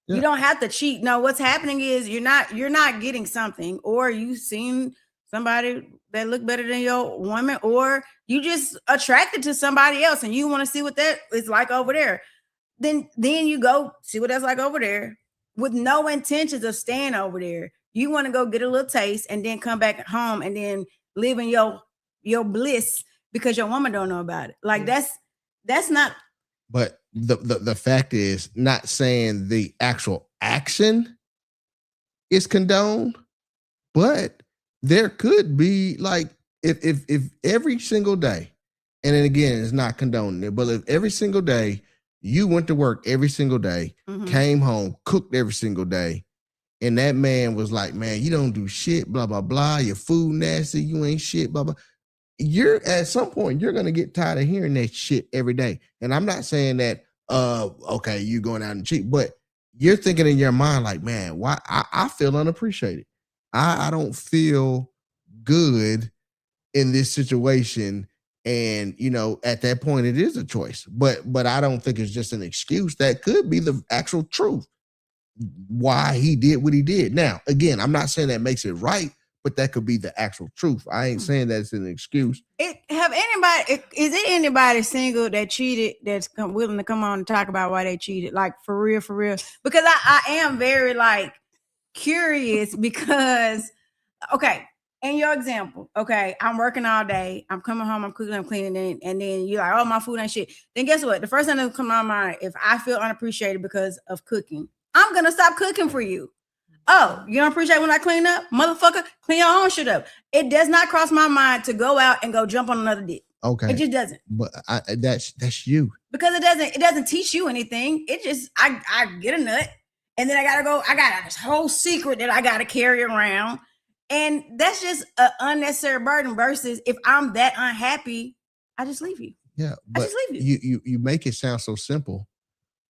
Yeah. You don't have to cheat. No, what's happening is you're not getting something, or you seen somebody that look better than your woman, or you just attracted to somebody else and you want to see what that is like over there. Then you go see what that's like over there with no intentions of staying over there. You want to go get a little taste and then come back home and then live in your bliss because your woman don't know about it. Like that's not. But the fact is, not saying the actual action is condoned, but there could be, like, if every single day, and then again, it's not condoning it, but if every single day You went to work every single day, came home, cooked every single day, and that man was like, man, you don't do shit, blah, blah, blah. Your food nasty, you ain't shit, blah, blah. You're at some point, you're gonna get tired of hearing that shit every day. And I'm not saying that okay, you going out and cheat, but you're thinking in your mind, like, man, why I feel unappreciated. I don't feel good in this situation. And at that point, it is a choice. But I don't think it's just an excuse. That could be the actual truth why he did what he did. Now, again, I'm not saying that makes it right, but that could be the actual truth. I ain't saying that it's an excuse. Is it anybody single that cheated that's willing to come on and talk about why they cheated? Like for real? Because I am very like curious because, okay, in your example, okay, I'm working all day, I'm coming home, I'm cooking, I'm cleaning, and then you're like, oh, my food ain't shit. Then guess what? The first thing that come to my mind, if I feel unappreciated because of cooking, I'm gonna stop cooking for you. Oh, you don't appreciate when I clean up? Motherfucker, clean your own shit up. It does not cross my mind to go out and go jump on another dick. Okay. It just doesn't. But that's you. Because it doesn't teach you anything. It just, I get a nut and then I got this whole secret that I gotta carry around. And that's just an unnecessary burden versus if I'm that unhappy, I just leave you. Yeah. I just leave you. You make it sound so simple.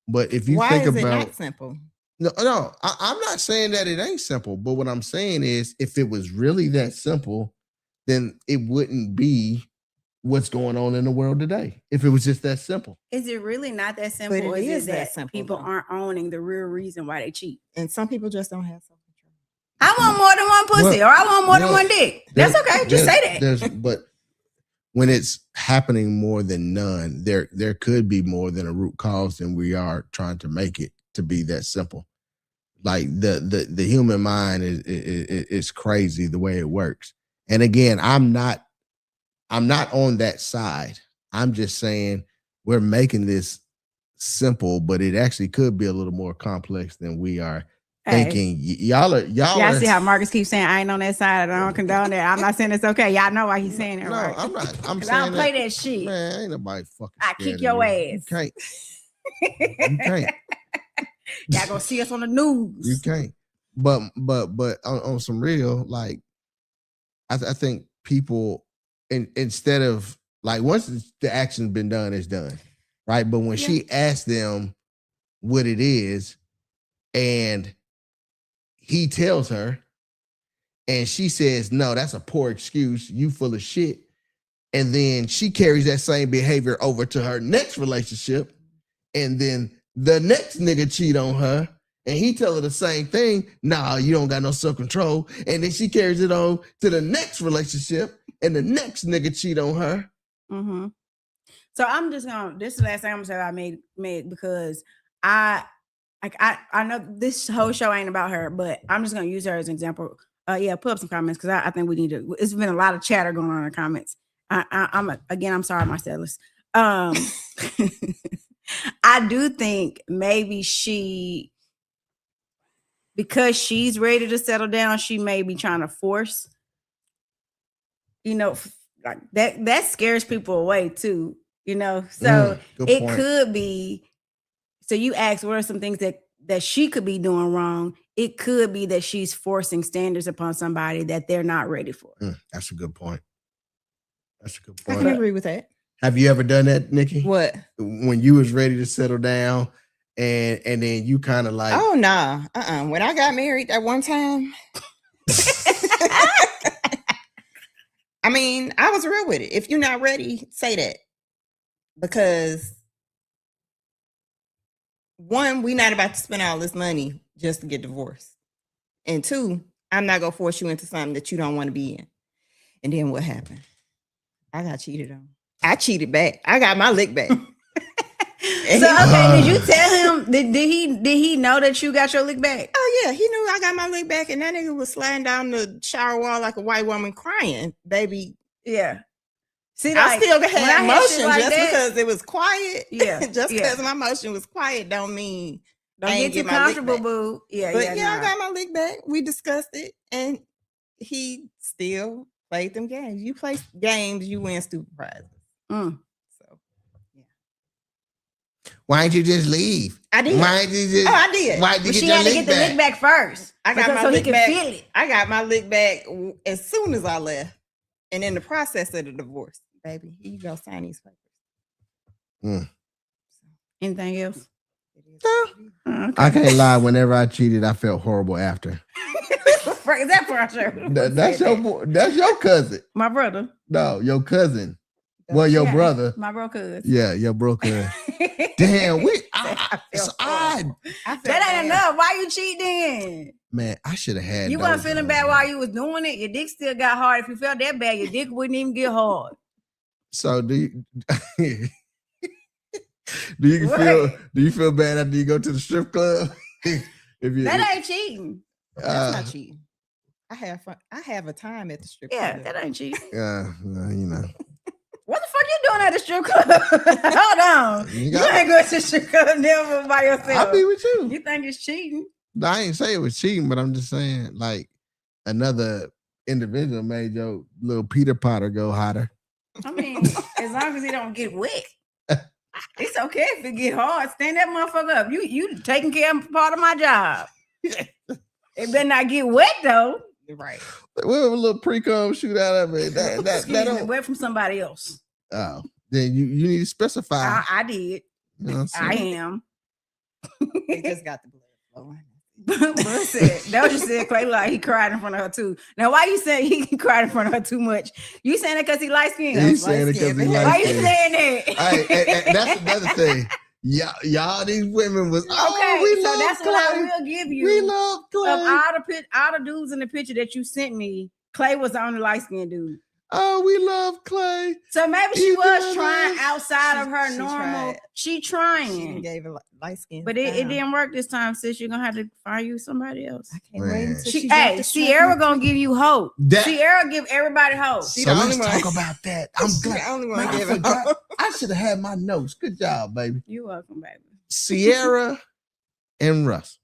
But if you Why think is it about not simple? No, I'm not saying that it ain't simple, but what I'm saying is if it was really that simple, then it wouldn't be what's going on in the world today. If it was just that simple. Is it really not that simple? But it is that that simple, people though. aren't owning the real reason why they cheat? And some people just don't have self-control. I want more than one pussy, or I want more than one dick. That's okay. Just say that. But when it's happening more than none, there could be more than a root cause, and we are trying to make it to be that simple. Like the human mind is crazy the way it works. And again, I'm not on that side. I'm just saying we're making this simple, but it actually could be a little more complex than we are thinking. Y'all Yeah, I see how Marcus keeps saying I ain't on that side and I don't condone that. I'm not saying it's okay. Y'all know why he's saying it, right? No, I'm not. I'm saying I don't play that shit. Man, ain't nobody fucking. I kick your ass. You can't. You can't. Y'all gonna see us on the news. You can't. But on some real, like I think people instead of like once the action's been done, it's done. Right. But when she asked them what it is, and he tells her, and she says, no, that's a poor excuse. You full of shit. And then she carries that same behavior over to her next relationship. And then the next nigga cheat on her and he tell her the same thing. Nah, you don't got no self-control. And then she carries it on to the next relationship and the next nigga cheat on her. Mm-hmm. So I'm just gonna, this is the last thing I'm gonna say I made because I know this whole show ain't about her, but I'm just gonna use her as an example. Put up some comments because I think we need to, it's been a lot of chatter going on in the comments. I'm sorry, Marcellus. I do think maybe because she's ready to settle down, she may be trying to force, like that scares people away too, so it could be. So you asked what are some things that she could be doing wrong. It could be that she's forcing standards upon somebody that they're not ready for. That's a good point. That's a good I point. can agree with that. Have you ever done that, Nikki? What? When you was ready to settle down and then you kind of like, oh no, when I got married that one time, I mean, I was real with it. If you're not ready, say that. Because one, we're not about to spend all this money just to get divorced. And two, I'm not gonna force you into something that you don't want to be in. And then what happened? I got cheated on. I cheated back. I got my lick back. Did you tell him? Did he know that you got your lick back? Oh yeah, he knew I got my lick back, and that nigga was sliding down the shower wall like a white woman crying, baby. Yeah. See, I still had emotion like just that, because it was quiet. Yeah. Just because my emotion was quiet don't mean don't I get too comfortable, boo. Yeah, but I got my lick back. We discussed it, and he still played them games. You play games, you win stupid prizes. So, yeah. Why didn't you just leave? I did. Why didn't you just? Oh, I did. Why did you But get she your had to lick get the back? lick back first. I got my so he lick can back. feel it. I got my lick back as soon as I left. And in the process of the divorce, baby, here you go, sign these papers. Anything else? I can't lie. Whenever I cheated, I felt horrible after. Is that for sure? That's your cousin. My brother. No, your cousin. Well, your brother. My bro cousin. Yeah, your bro cousin. Damn, That That ain't enough. Why you cheating? Man, I should have had. You wasn't feeling bad while you was doing it. Your dick still got hard. If you felt that bad, your dick wouldn't even get hard. So do you? Do you feel bad after you go to the strip club? If you, That ain't cheating. That's not cheating. I have fun. I have a time at the strip Yeah, club. that ain't cheating. you know. What the fuck you doing at the strip club? Hold on. You ain't going to the strip club never by yourself. I'll be with you. You think it's cheating? No, I ain't say it was cheating, but I'm just saying, like, another individual made your little Peter Potter go hotter. I mean, as long as he don't get wet. It's okay if it get hard. Stand that motherfucker up. You taking care of part of my job. It better not get wet though. You're right. Well, a little pre-cum shoot out of it. That wet from somebody else. Oh, then you need to specify. I did. You know I am. They just got the blood flowing. That was just said Clay like he cried in front of her too. Now, why you saying he cried in front of her too much? You saying it because he light skinned? He's saying it because he light skinned. Why you saying that? Hey, that's another thing. Y'all, these women was okay. So that's Clay. what I will give you. We love Clay. Of all the dudes in the picture that you sent me, Clay was the only light skinned dude. Oh, we love Clay. So maybe she was trying outside of her she normal. tried. She trying. She gave a light skin. But it didn't work this time, sis. You're gonna have to find you somebody else. I can't wait until Hey, Sierra gonna give you hope. Sierra give everybody hope. So let's talk about that. I'm glad. The only one Man, giving hope. I should have had my notes. Good job, baby. You're welcome, baby. Sierra and Russ.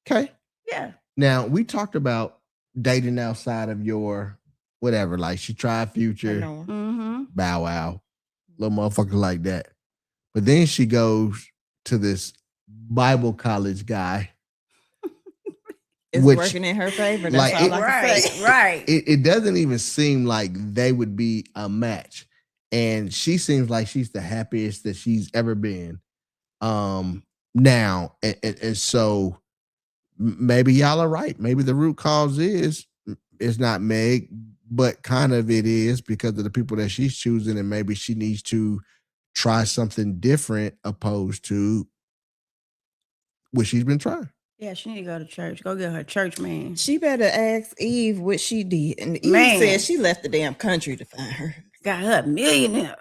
Okay. Yeah. Now we talked about dating outside of your whatever. Like she tried Future, Bow Wow, little motherfucker like that. But then she goes to this Bible college guy. It's working in her favor. That's all I can say. Right. It doesn't even seem like they would be a match. And she seems like she's the happiest that she's ever been. Now, and so maybe y'all are right. Maybe the root cause is it's not Meg, but kind of it is because of the people that she's choosing, and maybe she needs to try something different opposed to what she's been trying. Yeah, she need to go to church. Go get her church man. She better ask Eve what she did. And Eve said she left the damn country to find her. Got her a millionaire.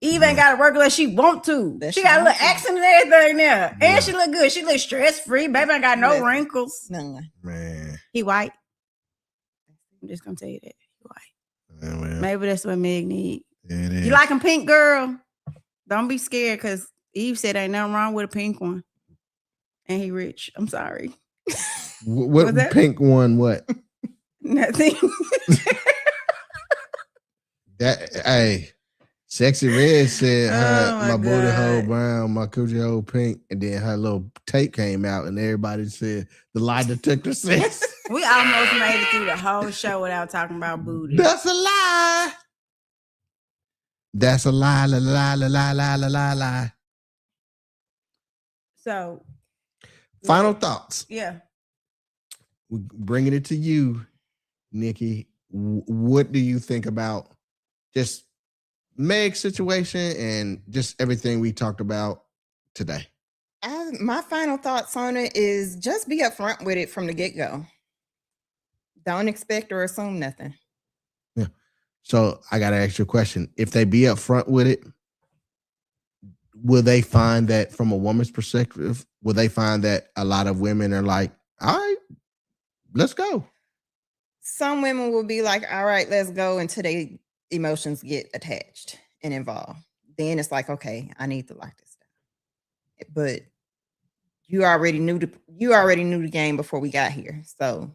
Eve ain't got to work unless she want to. She got a little accent and everything there. Yeah. And she look good. She look stress-free. Baby ain't got no wrinkles. None. Man. He white. I'm just going to tell you that. He white. Yeah, well, maybe that's what Meg need. It is. You like him pink, girl? Don't be scared because Eve said ain't nothing wrong with a pink one. And he rich. I'm sorry. What pink one? What? Nothing. Hey, Sexy Red said my booty hole brown, my coochie hole pink, and then her little tape came out, and everybody said the lie detector says. We almost made it through the whole show without talking about booty. That's a lie. That's a lie, la la la la la la la la. So, final thoughts. Yeah. We're bringing it to you, Nikki. What do you think about just Meg's situation and just everything we talked about today? My final thoughts on it is just be upfront with it from the get-go. Don't expect or assume nothing. Yeah. So I got to ask you a question. If they be upfront with it, will they find that from a woman's perspective, will they find that a lot of women are like, all right, let's go? Some women will be like, all right, let's go, until their emotions get attached and involved. Then it's like, okay, I need to lock this down. But you already knew the game before we got here. So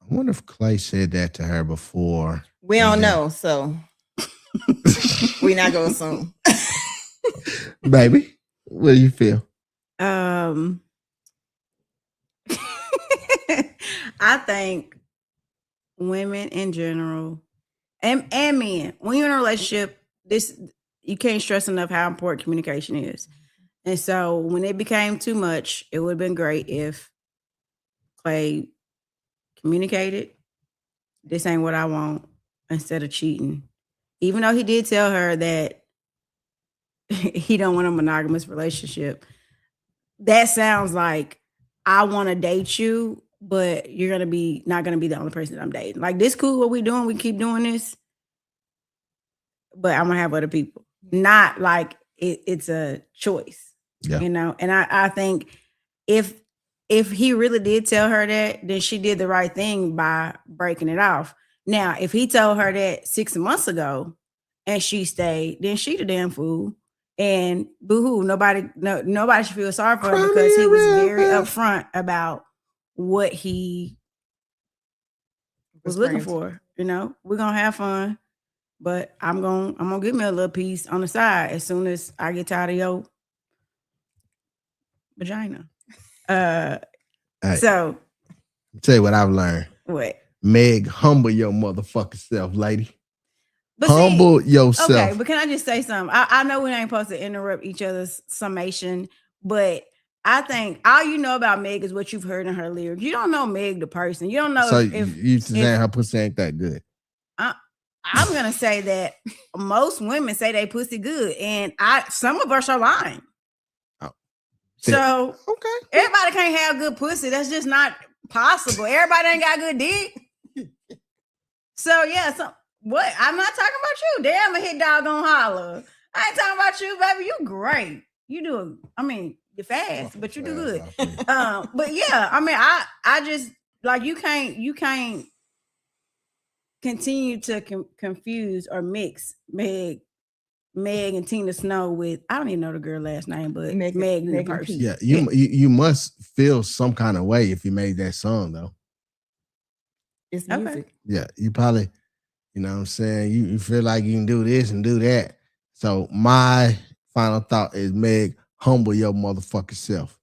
I wonder if Clay said that to her before. We don't know, so we not gonna assume. Baby. What do you feel? I think women in general and men, when you're in a relationship, this you can't stress enough how important communication is. And so when it became too much, it would have been great if Clay communicated, this ain't what I want, instead of cheating. Even though he did tell her that he don't want a monogamous relationship, that sounds like I want to date you, but you're gonna be not gonna be the only person that I'm dating. Like, this cool, what we doing, we keep doing this, but I'm gonna have other people. Not like it's a choice. Yeah. You know, and I think if he really did tell her that, then she did the right thing by breaking it off. Now, if he told her that 6 months ago and she stayed, then she the damn fool. And boo-hoo, nobody should feel sorry for her, because he was very upfront about what he was looking for. You know, we're gonna have fun, but I'm gonna give me a little piece on the side as soon as I get tired of your vagina. Right. So tell you what I've learned. What? Meg, humble your motherfucking self, lady. But humble yourself. Okay, but can I just say something? I know we ain't supposed to interrupt each other's summation, but I think all you know about Meg is what you've heard in her lyrics. You don't know Meg the person. You don't know. So you saying her pussy ain't that good? I'm gonna say that most women say they pussy good, and some of us are lying. Oh, so okay, everybody can't have good pussy. That's just not possible. Everybody ain't got good dick. So yeah, what? I'm not talking about you. Damn, a hit dog gonna holler. I ain't talking about you, baby. You great. You do. I mean, you're fast, but you do good. But yeah, I mean, I just like you can't continue to confuse or mix Meg and Tina Snow with, I don't even know the girl last name, but Meg the person. Yeah, you must feel some kind of way if you made that song though. It's music. Okay. Yeah, you probably, you know what I'm saying, you feel like you can do this and do that. So my final thought is, Meg, humble your motherfucking self.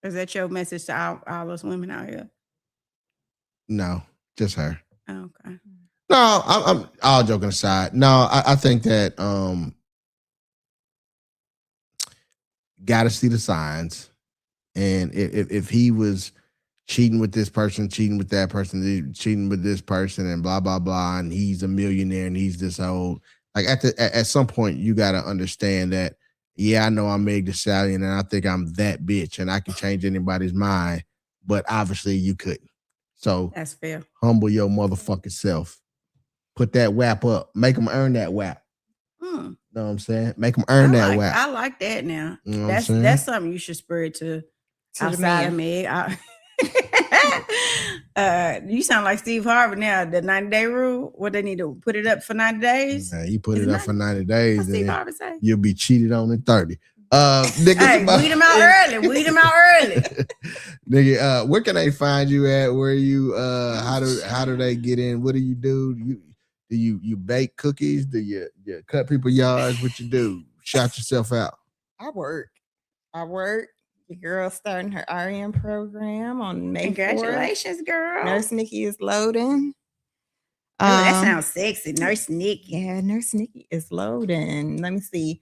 Is that your message to all those women out here? No, just her. Okay. No, I'm all joking aside. No, I think that gotta see the signs. And if he was cheating with this person, cheating with that person, cheating with this person, and blah blah blah, and he's a millionaire and he's this old, like at some point you gotta understand that, yeah, I know I'm Meg Thee Stallion and I think I'm that bitch and I can change anybody's mind, but obviously you couldn't. So that's fair. Humble your motherfucking self. Put that WAP up. Make them earn that WAP. Know what I'm saying? Make them earn that WAP. I like that now. You know that's something you should spread to outside of Meg. You sound like Steve Harvey now. The 90-day rule. What they need to put it up for 90 days? Yeah, you put it up for 90 days. What Steve Harvey say? You'll be cheated on in 30. Hey, weed them out early. Weed them out early. Nigga, where can they find you at? Where you how do they get in? What do you do? Do you bake cookies? Do you cut people's yards? What you do? Shout yourself out. I work. The girl's starting her RN program on May 4th. Congratulations, girl. Nurse Nikki is loading. Oh, that sounds sexy. Nurse Nikki. Yeah, Nurse Nikki is loading. Let me see.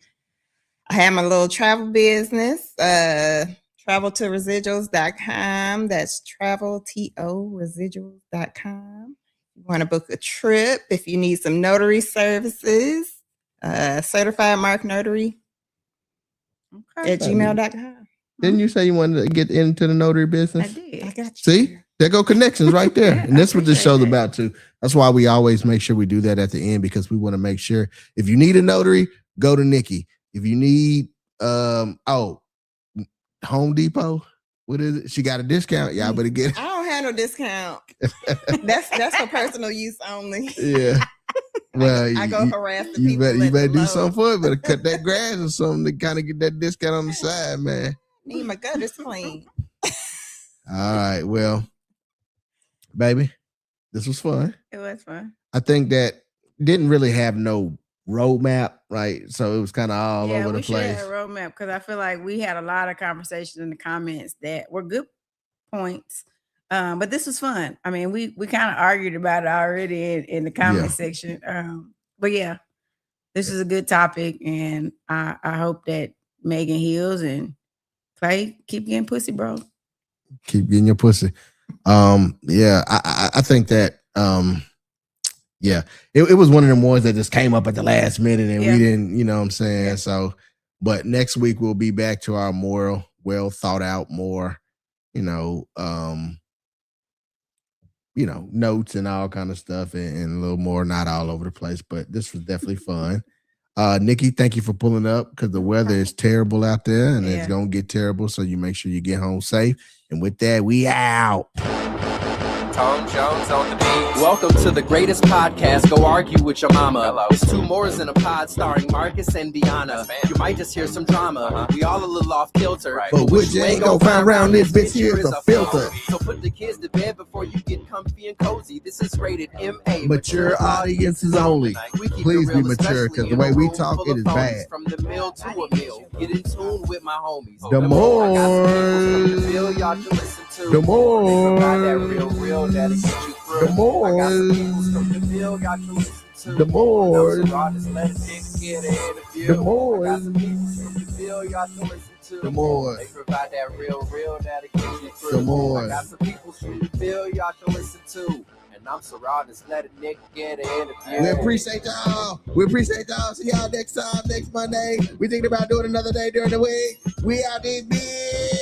I have my little travel business, traveltoresiduals.com. That's traveltoresiduals.com. You want to book a trip if you need some notary services, certified mark notary at gmail.com. Didn't you say you wanted to get into the notary business? I did. I got you. See? There go connections right there. And that's what this show's about too. That's why we always make sure we do that at the end, because we want to make sure if you need a notary, go to Nikki. If you need Home Depot, what is it? She got a discount. Y'all better get it. I don't have no discount. that's for personal use only. Yeah. Well, I go harass the people. You better do something for it. Better cut that grass or something to kind of get that discount on the side, man. Need my gutters clean. All right. Well, baby, this was fun. It was fun. I think that didn't really have no roadmap, right? So it was kind of all over the we should place. have a roadmap because I feel like we had a lot of conversations in the comments that were good points. But this was fun. I mean, we kind of argued about it already in the comment section. But yeah, this is a good topic, and I hope that Megan heals and Clay keep getting pussy, bro. Keep getting your pussy. Yeah, I think that yeah, it was one of them ones that just came up at the last minute and we didn't, you know what I'm saying? Yeah. So, but next week we'll be back to our more well thought out, more, notes and all kind of stuff and a little more, not all over the place, but this was definitely fun. Nikki, thank you for pulling up because the weather is terrible out there and it's going to get terrible. So you make sure you get home safe. And with that, we out. Tom Jones on the beat. Welcome to the greatest podcast. Go argue with your mama. Hello. It's 2 Moors in a Pod starring Marcus and Deanna. You might just hear some drama. We all a little off kilter. Right. But what you ain't gonna find around this bitch here is a filter. So put the kids to bed before you get comfy and cozy. This is rated MA. Mature audiences only. Please be mature because the way we talk, it is bad. From the mill to a mill. Get in tune with my homies. The more. The more. That'll get you through. The more. I got some peoples from the field, y'all can listen to. The more. The more. I got some peoples from the field, y'all can listen to. The more. They provide that real, that'll get you through. The more. I got some peoples from the field, y'all can listen to. And I'm Sarah, just let a nigga get an interview. We appreciate y'all. See y'all next time, next Monday. We thinking about doing another day during the week. We out this bitch.